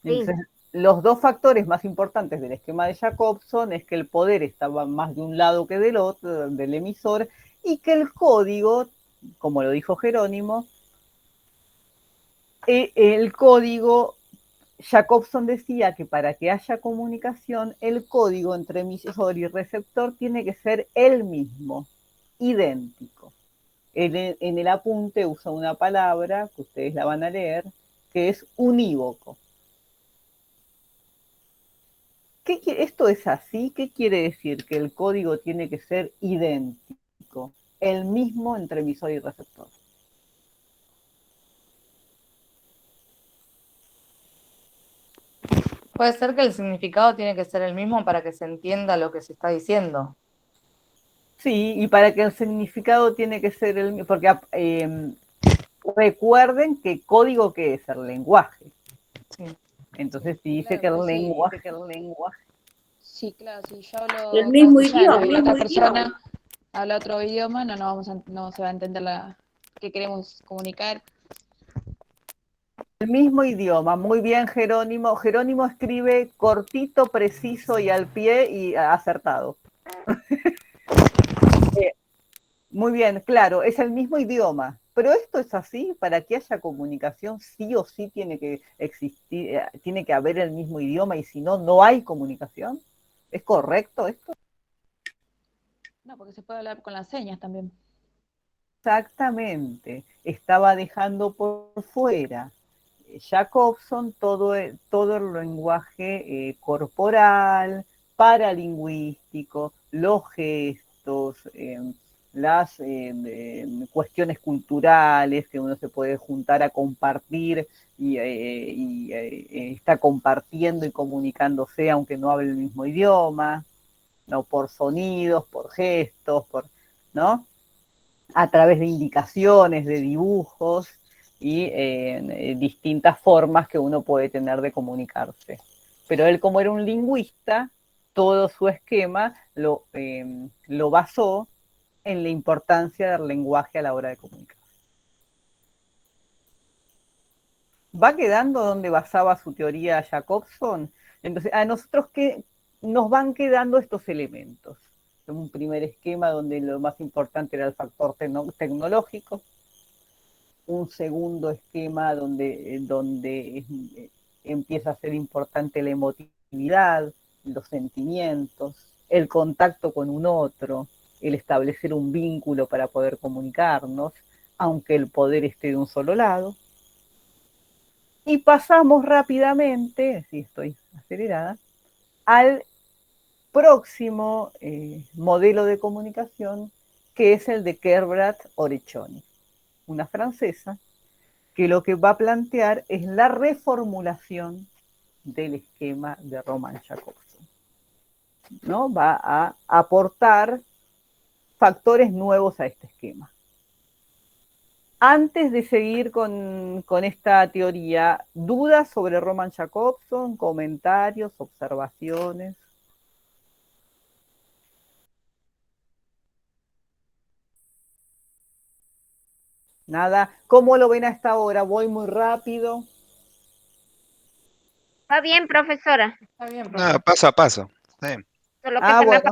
Speaker 8: Sí.
Speaker 1: Entonces, los dos factores más importantes del esquema de Jacobson es que el poder estaba más de un lado que del otro, del emisor, y que el código, como lo dijo Jerónimo, el código, Jacobson decía que para que haya comunicación, el código entre emisor y receptor tiene que ser el mismo, idéntico. En el apunte usa una palabra, que ustedes la van a leer, que es unívoco. ¿Esto es así? ¿Qué quiere decir? Que el código tiene que ser idéntico, el mismo entre emisor y receptor.
Speaker 5: Puede ser que el significado tiene que ser el mismo para que se entienda lo que se está diciendo.
Speaker 1: Sí, y para que el significado tiene que ser el mismo, porque recuerden que código, ¿qué es? El lenguaje.
Speaker 5: Sí.
Speaker 1: Entonces, si dice
Speaker 7: Claro,
Speaker 1: que el
Speaker 7: pero
Speaker 1: lenguaje...
Speaker 7: sí, claro, si yo
Speaker 4: El
Speaker 7: hablo
Speaker 4: mismo
Speaker 7: castellano y
Speaker 4: idioma.
Speaker 7: otra persona habla otro idioma, no se va a entender qué queremos comunicar.
Speaker 1: El mismo idioma, muy bien Jerónimo. Jerónimo escribe cortito, preciso y al pie y acertado. Muy bien, claro, es el mismo idioma. Pero esto es así, para que haya comunicación sí o sí tiene que existir, tiene que haber el mismo idioma y si no, no hay comunicación. ¿Es correcto esto?
Speaker 7: No, porque se puede hablar con las señas también.
Speaker 1: Exactamente. Estaba dejando por fuera Jacobson todo el lenguaje corporal, paralingüístico, los gestos, las cuestiones culturales que uno se puede juntar a compartir y está compartiendo y comunicándose aunque no hable el mismo idioma, ¿no? Por sonidos, por gestos, ¿no? A través de indicaciones, de dibujos y distintas formas que uno puede tener de comunicarse. Pero él, como era un lingüista, todo su esquema lo basó en la importancia del lenguaje a la hora de comunicar. ¿Va quedando donde basaba su teoría Jacobson? Entonces, a nosotros que nos van quedando estos elementos. Un primer esquema donde lo más importante era el factor tecnológico, un segundo esquema donde empieza a ser importante la emotividad, los sentimientos, el contacto con un otro, el establecer un vínculo para poder comunicarnos, aunque el poder esté de un solo lado. Y pasamos rápidamente, si estoy acelerada, al próximo modelo de comunicación, que es el de Kerbrat-Orecchoni, una francesa, que lo que va a plantear es la reformulación del esquema de Roman Jacobson, ¿no? Va a aportar factores nuevos a este esquema. Antes de seguir con esta teoría, ¿dudas sobre Roman Jakobson? ¿Comentarios, observaciones? Nada. ¿Cómo lo ven hasta ahora? ¿Voy muy rápido?
Speaker 8: Va bien, profesora.
Speaker 5: Está bien,
Speaker 6: No,
Speaker 5: profe.
Speaker 6: paso a paso. Sí.
Speaker 8: Solo que
Speaker 1: Ah,
Speaker 8: se me apagó
Speaker 1: bueno,
Speaker 8: la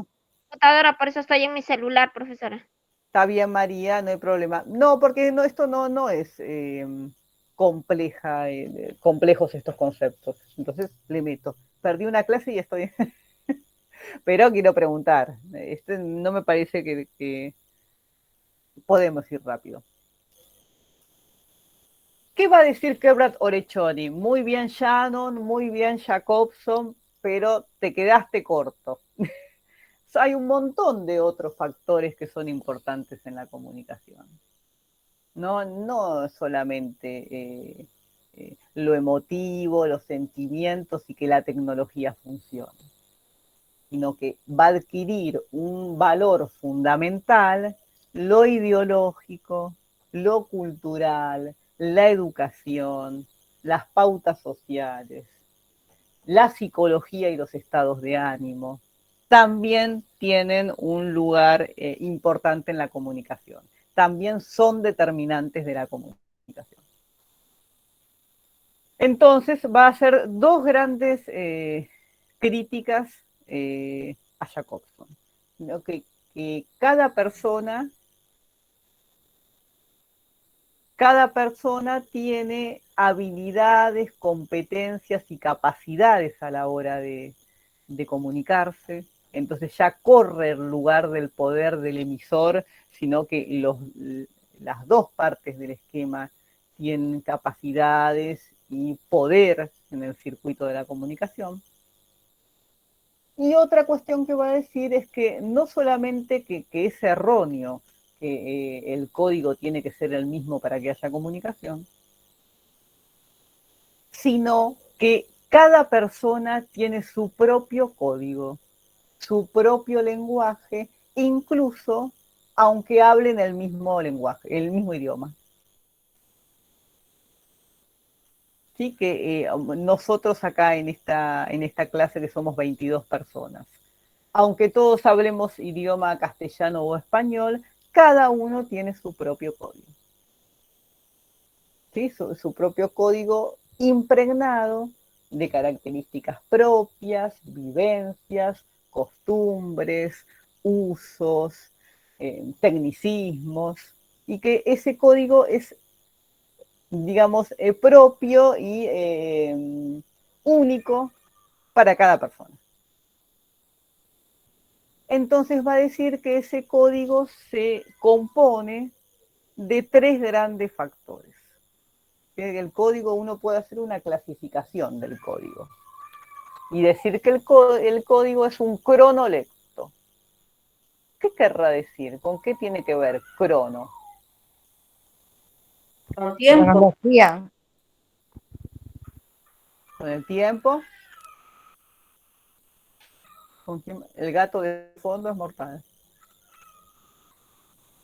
Speaker 8: computadora, por eso estoy en mi celular, profesora.
Speaker 1: está bien, María, no hay problema. No, porque no, esto no es compleja, complejos estos conceptos. Entonces le meto. Perdí una clase y estoy. Pero quiero preguntar. No me parece que podemos ir rápido. ¿Qué va a decir Kebrat Orechoni? Muy bien Shannon, muy bien Jacobson, pero te quedaste corto. Hay un montón de otros factores que son importantes en la comunicación. No solamente lo emotivo, los sentimientos y que la tecnología funcione, sino que va a adquirir un valor fundamental lo ideológico, lo cultural, la educación, las pautas sociales, la psicología y los estados de ánimo, también tienen un lugar importante en la comunicación. También son determinantes de la comunicación. Entonces va a hacer dos grandes críticas a Jacobson, ¿no? Que cada persona tiene habilidades, competencias y capacidades a la hora de comunicarse. Entonces ya corre el lugar del poder del emisor, sino que las dos partes del esquema tienen capacidades y poder en el circuito de la comunicación. Y otra cuestión que va a decir es que no solamente que es erróneo que el código tiene que ser el mismo para que haya comunicación, sino que cada persona tiene su propio código, su propio lenguaje, incluso aunque hablen el mismo lenguaje, el mismo idioma. Sí, que nosotros acá en esta clase que somos 22 personas, aunque todos hablemos idioma castellano o español, cada uno tiene su propio código. ¿Sí? Su propio código impregnado de características propias, vivencias, costumbres, usos, tecnicismos, y que ese código es, digamos, propio y único para cada persona. Entonces va a decir que ese código se compone de tres grandes factores. El código, uno puede hacer una clasificación del código y decir que el código es un cronolecto. ¿Qué querrá decir? ¿Con qué tiene que ver crono?
Speaker 4: Con tiempo.
Speaker 5: Cronología.
Speaker 1: ¿Con el tiempo? El gato de fondo es mortal.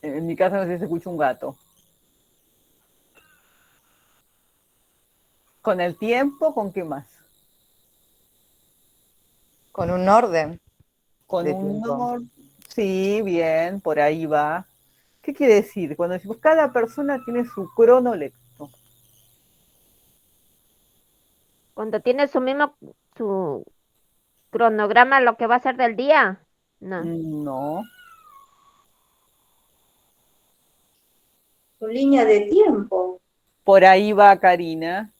Speaker 1: En mi casa no sé si se escucha un gato. ¿Con el tiempo? ¿Con qué más?
Speaker 5: Con un orden
Speaker 1: Con
Speaker 5: de
Speaker 1: un
Speaker 5: tiempo.
Speaker 1: sí, bien, por ahí va. ¿Qué quiere decir? Cuando decimos cada persona tiene su cronolecto.
Speaker 8: Cuando tiene su cronograma, lo que va a ser del día. No.
Speaker 1: No.
Speaker 4: Su línea de tiempo.
Speaker 1: Por ahí va Karina.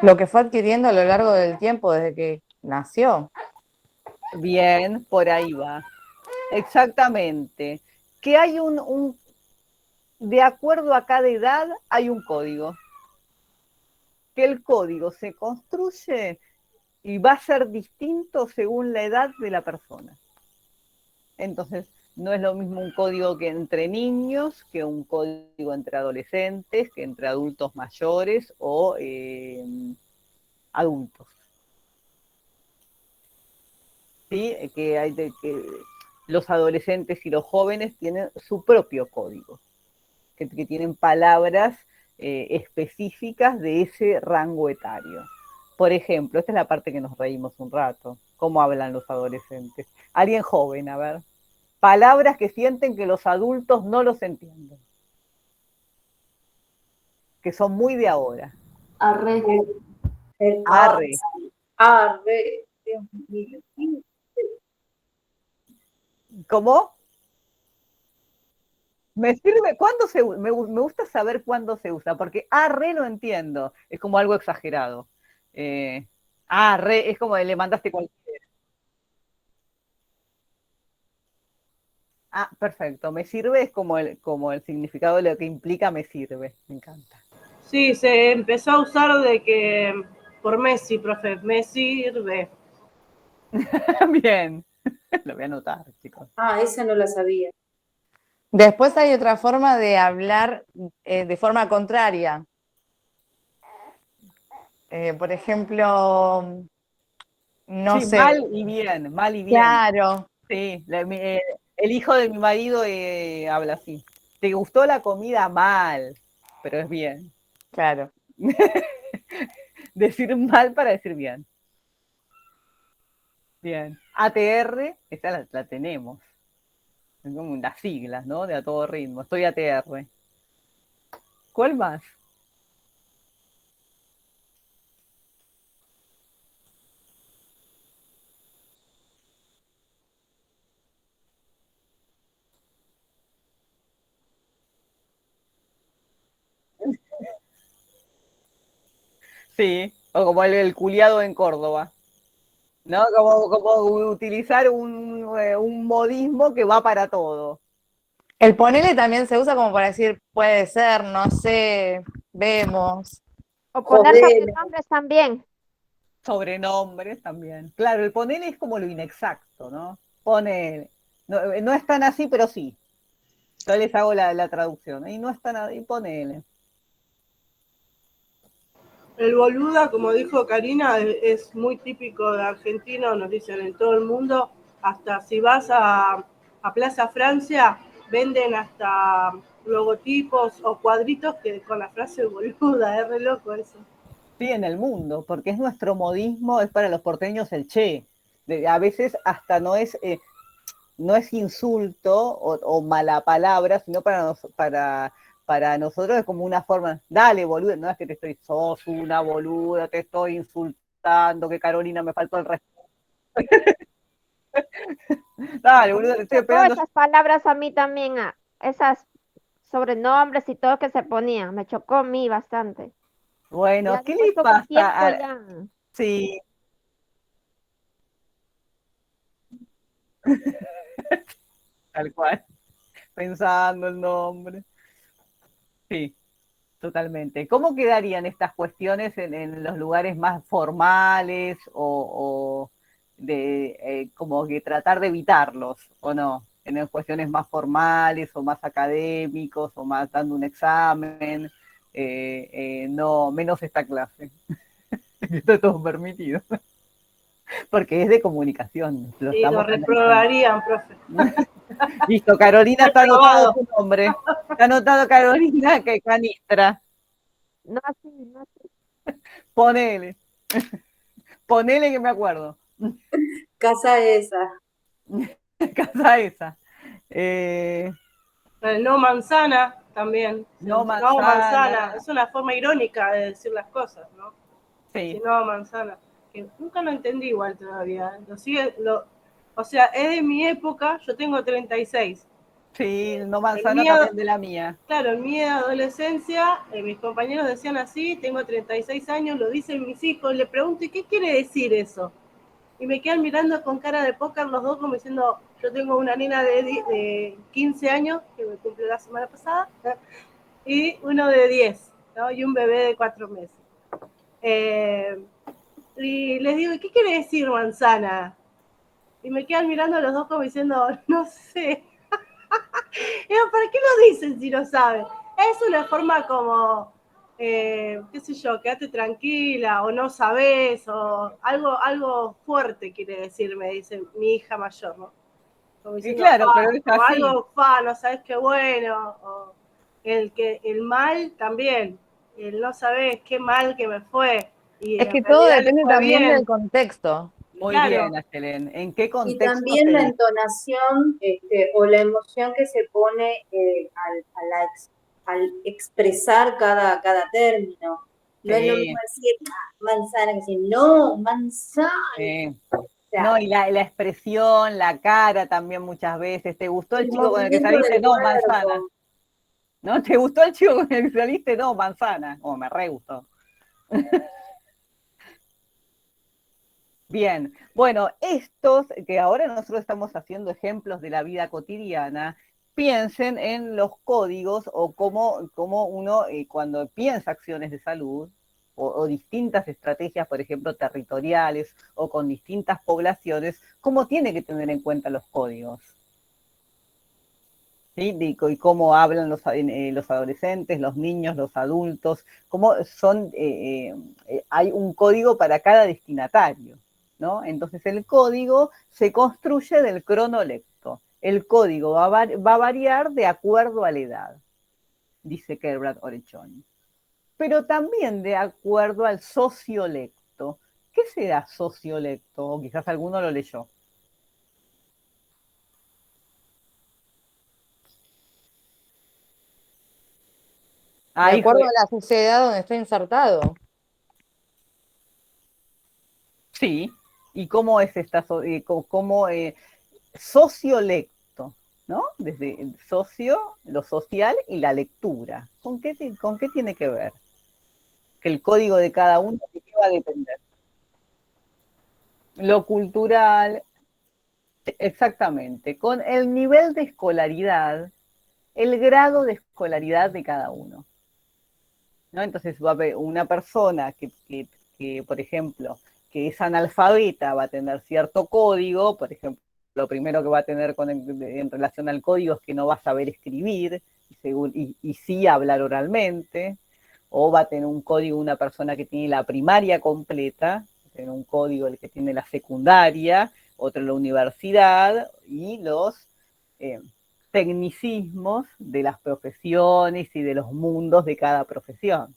Speaker 5: Lo que fue adquiriendo a lo largo del tiempo desde que nació.
Speaker 1: Bien, por ahí va. Exactamente. Que hay de acuerdo a cada edad, hay un código. Que el código se construye y va a ser distinto según la edad de la persona. Entonces, no es lo mismo un código que entre niños, que un código entre adolescentes, que entre adultos mayores o adultos. ¿Sí? Que los adolescentes y los jóvenes tienen su propio código. que tienen palabras específicas de ese rango etario. Por ejemplo, esta es la parte que nos reímos un rato. ¿Cómo hablan los adolescentes? Alguien joven, a ver. Palabras que sienten que los adultos no los entienden. Que son muy de ahora.
Speaker 9: Arre.
Speaker 1: Arre.
Speaker 4: Arre, Dios mío.
Speaker 1: ¿Cómo? Me sirve, ¿cuándo se usa? Me gusta saber cuándo se usa, porque arre lo entiendo, es como algo exagerado. Arre es como le mandaste cualquiera. Ah, perfecto, me sirve es como el significado de lo que implica me sirve, me encanta.
Speaker 10: Sí, se empezó a usar de que por Messi, profe, me sirve.
Speaker 1: Bien, lo voy a anotar, chicos.
Speaker 4: Ah, esa no la sabía.
Speaker 5: Después hay otra forma de hablar de forma contraria. Por ejemplo, no
Speaker 1: Sí,
Speaker 5: sé.
Speaker 1: mal y bien.
Speaker 5: Claro.
Speaker 1: Sí, el hijo de mi marido habla así. ¿Te gustó la comida? Mal, pero es bien.
Speaker 5: Claro.
Speaker 1: Decir mal para decir bien. Bien. ATR, esta la tenemos. Son como las siglas, ¿no? De a todo ritmo. Estoy ATR. ¿Cuál más? Sí, o como el culiado en Córdoba. ¿No? Como utilizar un modismo que va para todo.
Speaker 5: El ponele también se usa como para decir puede ser, no sé, vemos.
Speaker 8: O poner
Speaker 4: Joder,
Speaker 8: sobrenombres también.
Speaker 1: Sobrenombres también. Claro, el ponele es como lo inexacto, ¿no? Ponele. No, no es tan así, pero sí. Yo les hago la traducción. Y no es tan así, ponele.
Speaker 10: El boluda, como dijo Karina, es muy típico de Argentina, nos dicen en todo el mundo. Hasta si vas a Plaza Francia, venden hasta logotipos o cuadritos que con la frase boluda, es re loco eso.
Speaker 1: Sí, en el mundo, porque es nuestro modismo, es para los porteños el che. A veces hasta no es insulto o mala palabra, sino para nosotros es como una forma, dale, boludo, no es que sos una boluda, te estoy insultando, que Carolina me faltó el respeto. Dale, boludo, te
Speaker 8: Me
Speaker 1: estoy
Speaker 8: chocó
Speaker 1: esperando.
Speaker 8: esas palabras a mí también, esas sobrenombres y todo que se ponían. Me chocó a mí bastante.
Speaker 1: Bueno,
Speaker 8: Ya
Speaker 1: ¿qué
Speaker 8: después
Speaker 1: le
Speaker 8: con el
Speaker 1: pasa
Speaker 8: tiempo
Speaker 1: a...
Speaker 8: ya.
Speaker 1: Sí, tal cual, pensando el nombre. Sí, totalmente. ¿Cómo quedarían estas cuestiones en los lugares más formales o de como que tratar de evitarlos o no? En las cuestiones más formales o más académicos o más dando un examen, no, menos esta clase. Está todo permitido. Porque es de comunicación, lo
Speaker 10: Y lo
Speaker 1: estamos analizando.
Speaker 10: reprobarían, profe.
Speaker 1: Listo, Carolina, está anotado
Speaker 10: Reprobado.
Speaker 1: tu nombre. Está anotado Carolina que canistra.
Speaker 8: No así, no así.
Speaker 1: Ponele. Ponele que me acuerdo.
Speaker 4: casa esa.
Speaker 1: Casa esa. Eh,
Speaker 10: El no manzana también.
Speaker 1: no
Speaker 10: No manzana.
Speaker 1: manzana.
Speaker 10: Es una forma irónica de decir las cosas, ¿no?
Speaker 1: Sí,
Speaker 10: Si no manzana. Que nunca lo entendí igual todavía. O sea, es de mi época, yo tengo 36.
Speaker 1: sí, no
Speaker 10: En
Speaker 1: manzana
Speaker 10: mi,
Speaker 1: también de la mía.
Speaker 10: claro, en mi adolescencia, mis compañeros decían así, tengo 36 años, lo dicen mis hijos, le pregunto, ¿y qué quiere decir eso? Y me quedan mirando con cara de póker los dos como diciendo, yo tengo una nena de 15 años, que me cumplió la semana pasada, y uno de 10, ¿no? Y un bebé de 4 meses. Y les digo, ¿y qué quiere decir manzana? Y me quedan mirando a los dos como diciendo, no sé. Digo, ¿para qué lo dicen si no saben? Es una forma como, qué sé yo, quédate tranquila o no sabes o algo fuerte quiere decir, me dice mi hija mayor, ¿no? Como
Speaker 1: Y
Speaker 10: diciendo,
Speaker 1: claro, pero es
Speaker 10: o
Speaker 1: así.
Speaker 10: algo, no sabes qué bueno. el mal también, el no saber qué mal que me fue, y
Speaker 5: Es
Speaker 10: en
Speaker 5: que todo
Speaker 10: realidad le
Speaker 5: depende
Speaker 10: fue
Speaker 5: también del
Speaker 10: bien,
Speaker 5: contexto.
Speaker 1: Muy
Speaker 10: claro.
Speaker 1: bien, Ayelen. ¿En qué
Speaker 4: Y
Speaker 1: contexto
Speaker 4: también
Speaker 1: se
Speaker 4: la
Speaker 1: dice?
Speaker 4: entonación o la emoción que se pone al expresar cada término. No es lo mismo
Speaker 1: Sí,
Speaker 4: decir manzana que decir no, manzana.
Speaker 1: sí.
Speaker 4: O sea,
Speaker 1: No, y la expresión, la cara también muchas veces. ¿Te gustó el
Speaker 4: el
Speaker 1: chico con el que
Speaker 4: movimiento
Speaker 1: saliste?
Speaker 4: del
Speaker 1: No, manzana.
Speaker 4: cuerpo.
Speaker 1: ¿No? ¿Te gustó el chico con el que saliste? No, manzana. Oh, me re gustó. Bien, bueno, estos que ahora nosotros estamos haciendo ejemplos de la vida cotidiana, piensen en los códigos o cómo uno cuando piensa acciones de salud o distintas estrategias, por ejemplo, territoriales o con distintas poblaciones, cómo tiene que tener en cuenta los códigos. ¿Sí? Y cómo hablan los adolescentes, los niños, los adultos, cómo son, hay un código para cada destinatario, ¿no? Entonces el código se construye del cronolecto. El código va a variar de acuerdo a la edad, dice Kerbrat Orechoni, pero también de acuerdo al sociolecto. ¿Qué será sociolecto? O quizás alguno lo leyó.
Speaker 5: De
Speaker 1: Ahí
Speaker 5: acuerdo
Speaker 1: fue.
Speaker 5: a la sociedad donde está insertado.
Speaker 1: Sí, y cómo es sociolecto, ¿no? Desde el socio, lo social y la lectura. ¿Con qué tiene que ver? Que el código de cada uno, ¿de qué va a depender? Lo cultural, exactamente, con el nivel de escolaridad, el grado de escolaridad de cada uno, ¿no? Entonces va a haber una persona que, por ejemplo, que es analfabeta, va a tener cierto código, por ejemplo, lo primero que va a tener en relación al código es que no va a saber escribir y sí hablar oralmente, o va a tener un código una persona que tiene la primaria completa, tiene un código el que tiene la secundaria, otro la universidad, y los eh, tecnicismos de las profesiones y de los mundos de cada profesión.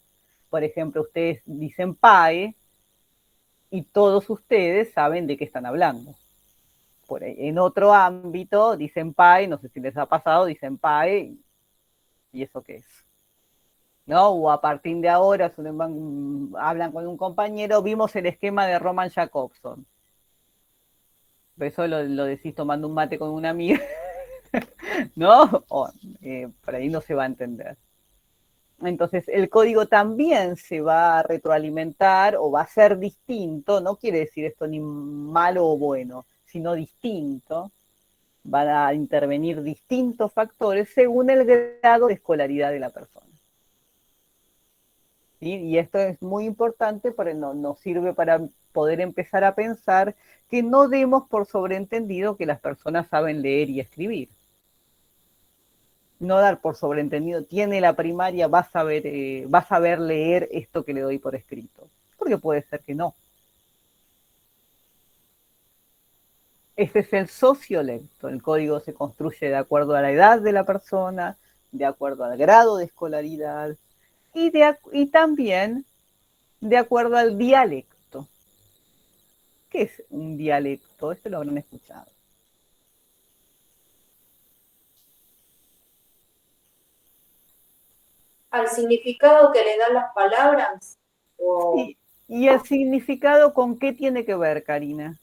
Speaker 1: Por ejemplo, ustedes dicen PAE y todos ustedes saben de qué están hablando. En otro ámbito dicen PAE, no sé si les ha pasado, dicen PAE y eso qué es. ¿No? O a partir de ahora hablan con un compañero, vimos el esquema de Roman Jacobson. Eso lo decís tomando un mate con una amiga, ¿no? Por ahí no se va a entender. Entonces, el código también se va a retroalimentar o va a ser distinto, no quiere decir esto ni malo o bueno, sino distinto. Van a intervenir distintos factores según el grado de escolaridad de la persona. ¿Sí? Y esto es muy importante porque nos sirve para poder empezar a pensar que no demos por sobreentendido que las personas saben leer y escribir. No dar por sobreentendido, tiene la primaria, va a saber leer esto que le doy por escrito. Porque puede ser que no. Ese es el sociolecto. El código se construye de acuerdo a la edad de la persona, de acuerdo al grado de escolaridad y también de acuerdo al dialecto. ¿Qué es un dialecto? Esto lo habrán escuchado.
Speaker 4: Al significado que le dan las palabras o
Speaker 1: ¿Y el significado con qué tiene que ver, Karina?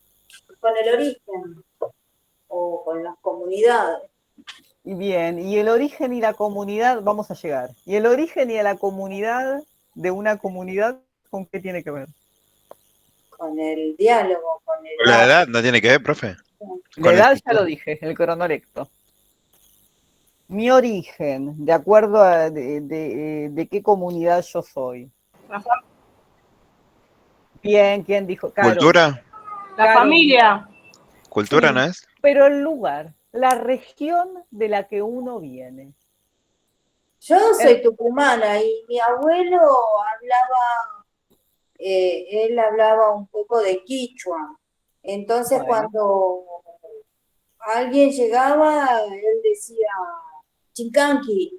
Speaker 4: con el origen o con las comunidades.
Speaker 1: Bien, y el origen y la comunidad, vamos a llegar. ¿Y el origen y la comunidad de una comunidad, con qué tiene que ver?
Speaker 4: Con el diálogo, con el
Speaker 6: La edad no tiene que ver, profe.
Speaker 1: La edad ya lo dije, el cronolecto. Mi origen, de acuerdo a de qué comunidad yo soy. Bien, ¿quién dijo? Caro.
Speaker 6: Cultura,
Speaker 10: La
Speaker 1: Caro.
Speaker 10: familia.
Speaker 6: cultura, ¿no
Speaker 1: Sí,
Speaker 6: es?
Speaker 1: pero el lugar, la región de la que uno viene.
Speaker 4: Yo soy tucumana y mi abuelo hablaba, él hablaba un poco de quichua. Entonces
Speaker 1: Bueno,
Speaker 4: cuando alguien llegaba, él decía chincanqui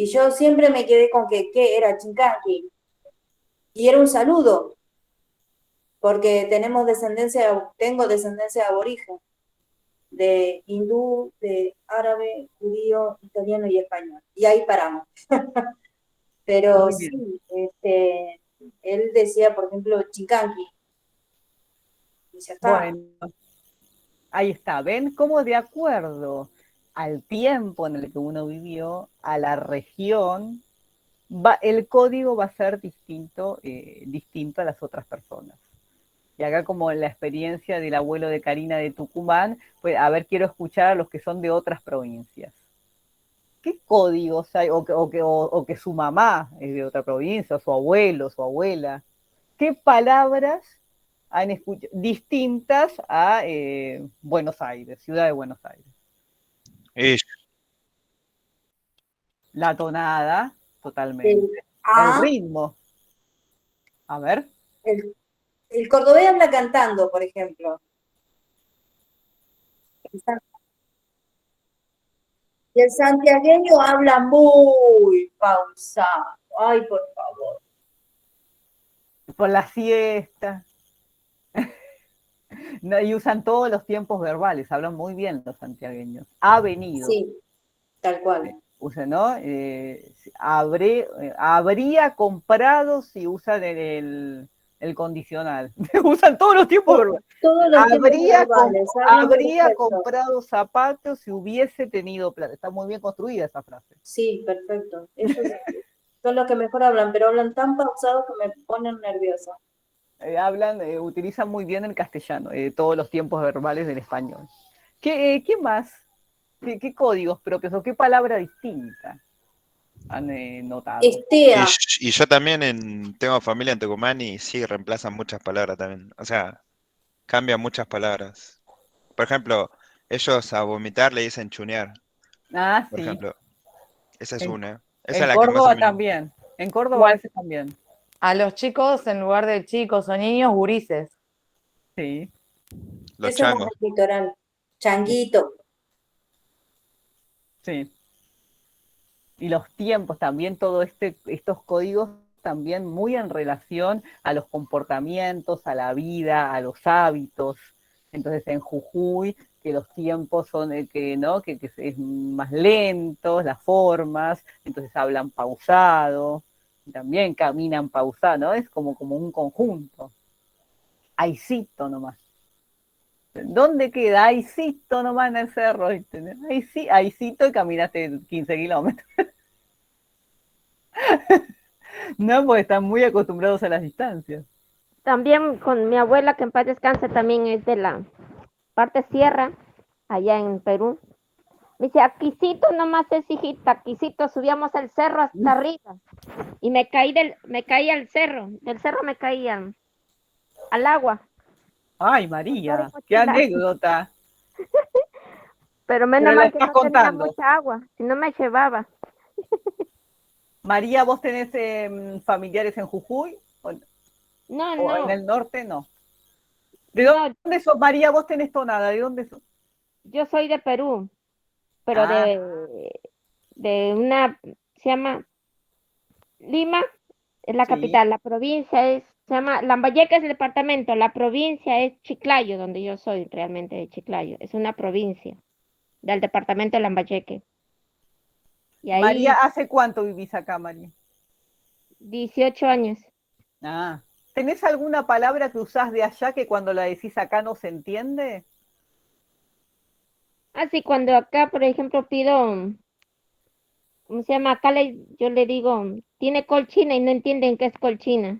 Speaker 4: Y yo siempre me quedé con que, ¿qué era Chincanqui? Y era un saludo, porque tengo descendencia aborigen, de hindú, de árabe, judío, italiano y español. Y ahí paramos. Pero
Speaker 1: Muy bien.
Speaker 4: sí, él decía, por ejemplo, Chincanqui. Y ya está.
Speaker 1: Bueno, ahí está. ¿Ven cómo de acuerdo al tiempo en el que uno vivió, a la región, el código va a ser distinto a las otras personas? Y acá como la experiencia del abuelo de Karina de Tucumán, pues a ver, quiero escuchar a los que son de otras provincias. ¿Qué códigos hay? O que su mamá es de otra provincia, o su abuelo, su abuela. ¿Qué palabras han escuchado distintas a Buenos Aires, ciudad de Buenos Aires?
Speaker 6: Y
Speaker 1: La tonada, totalmente.
Speaker 4: El
Speaker 1: El
Speaker 4: A,
Speaker 1: ritmo. A ver.
Speaker 4: el, el cordobés habla cantando, por ejemplo. Y el santiagueño habla muy pausado. Ay, por favor.
Speaker 1: Por la siesta. No, y usan todos los tiempos verbales, hablan muy bien los santiagueños. Ha venido.
Speaker 4: Sí, tal cual.
Speaker 1: Usa, ¿no? Habría comprado si usan el condicional. Usan todos los tiempos verbales.
Speaker 4: Todos los tiempos verbales, hablan
Speaker 1: Habría
Speaker 4: perfecto.
Speaker 1: comprado zapatos si hubiese tenido plata. Está muy bien construida esa frase.
Speaker 4: Sí, perfecto. Ellos son los que mejor hablan, pero hablan tan pausados que me ponen nerviosa.
Speaker 1: Utilizan muy bien el castellano, todos los tiempos verbales del español. ¿Qué más? ¿Qué códigos propios o qué palabra distinta han notado?
Speaker 4: Estea.
Speaker 6: y yo también tengo familia en Tucumán y sí, reemplazan muchas palabras también. O sea, cambian muchas palabras. Por ejemplo, ellos a vomitar le dicen chunear,
Speaker 1: Ah,
Speaker 6: por
Speaker 1: sí.
Speaker 6: ejemplo. Esa es
Speaker 1: En,
Speaker 6: una. Esa
Speaker 1: en
Speaker 6: es la que más o
Speaker 1: Córdoba
Speaker 6: menos.
Speaker 1: también. En Córdoba
Speaker 5: O
Speaker 1: a
Speaker 5: a,
Speaker 1: veces también.
Speaker 5: a los chicos, en lugar de chicos o niños, gurises.
Speaker 1: Sí,
Speaker 6: Los
Speaker 4: Eso es más
Speaker 6: changos.
Speaker 4: del litoral. Changuito.
Speaker 1: sí. Y los tiempos también, todos estos códigos también muy en relación a los comportamientos, a la vida, a los hábitos. Entonces en Jujuy, que los tiempos son ¿no? que es más lentos, las formas, entonces hablan pausado, también caminan pausado, ¿no? Es como un conjunto. Aicito nomás. ¿Dónde queda? Aicito nomás en el cerro. Aicito y caminaste 15 kilómetros. No, porque están muy acostumbrados a las distancias.
Speaker 8: También con mi abuela, que en paz descanse, también es de la parte sierra, allá en Perú. Me dice, aquícito nomás es hijita, aquícito subíamos el cerro hasta arriba. Y me caí al cerro, del cerro me caía al agua.
Speaker 1: Ay,
Speaker 8: Con todo y
Speaker 1: María, qué
Speaker 8: mochila.
Speaker 1: anécdota.
Speaker 8: Pero menos
Speaker 1: Pero la
Speaker 8: mal que
Speaker 1: estás
Speaker 8: no tenía
Speaker 1: contando.
Speaker 8: mucha agua, si no me llevaba.
Speaker 1: María, ¿vos tenés familiares en Jujuy?
Speaker 8: No,
Speaker 1: ¿O en
Speaker 8: no,
Speaker 1: el norte? No. ¿De
Speaker 8: no,
Speaker 1: dónde sos, María? ¿Vos tenés tonada? ¿De dónde sos?
Speaker 8: yo soy de Perú, pero
Speaker 1: Ah,
Speaker 8: de una, se llama Lima, es la
Speaker 1: sí.
Speaker 8: capital, la provincia se llama, Lambayeque es el departamento, la provincia es Chiclayo, donde yo soy realmente de Chiclayo, es una provincia del departamento de Lambayeque. Y
Speaker 1: María,
Speaker 8: ahí
Speaker 1: ¿hace cuánto vivís acá, María?
Speaker 8: 18 años.
Speaker 1: Ah. ¿Tenés alguna palabra que usás de allá que cuando la decís acá no se entiende?
Speaker 8: Así cuando acá, por ejemplo, pido, ¿cómo se llama? Acá yo le digo, tiene colchina y no entienden qué es colchina.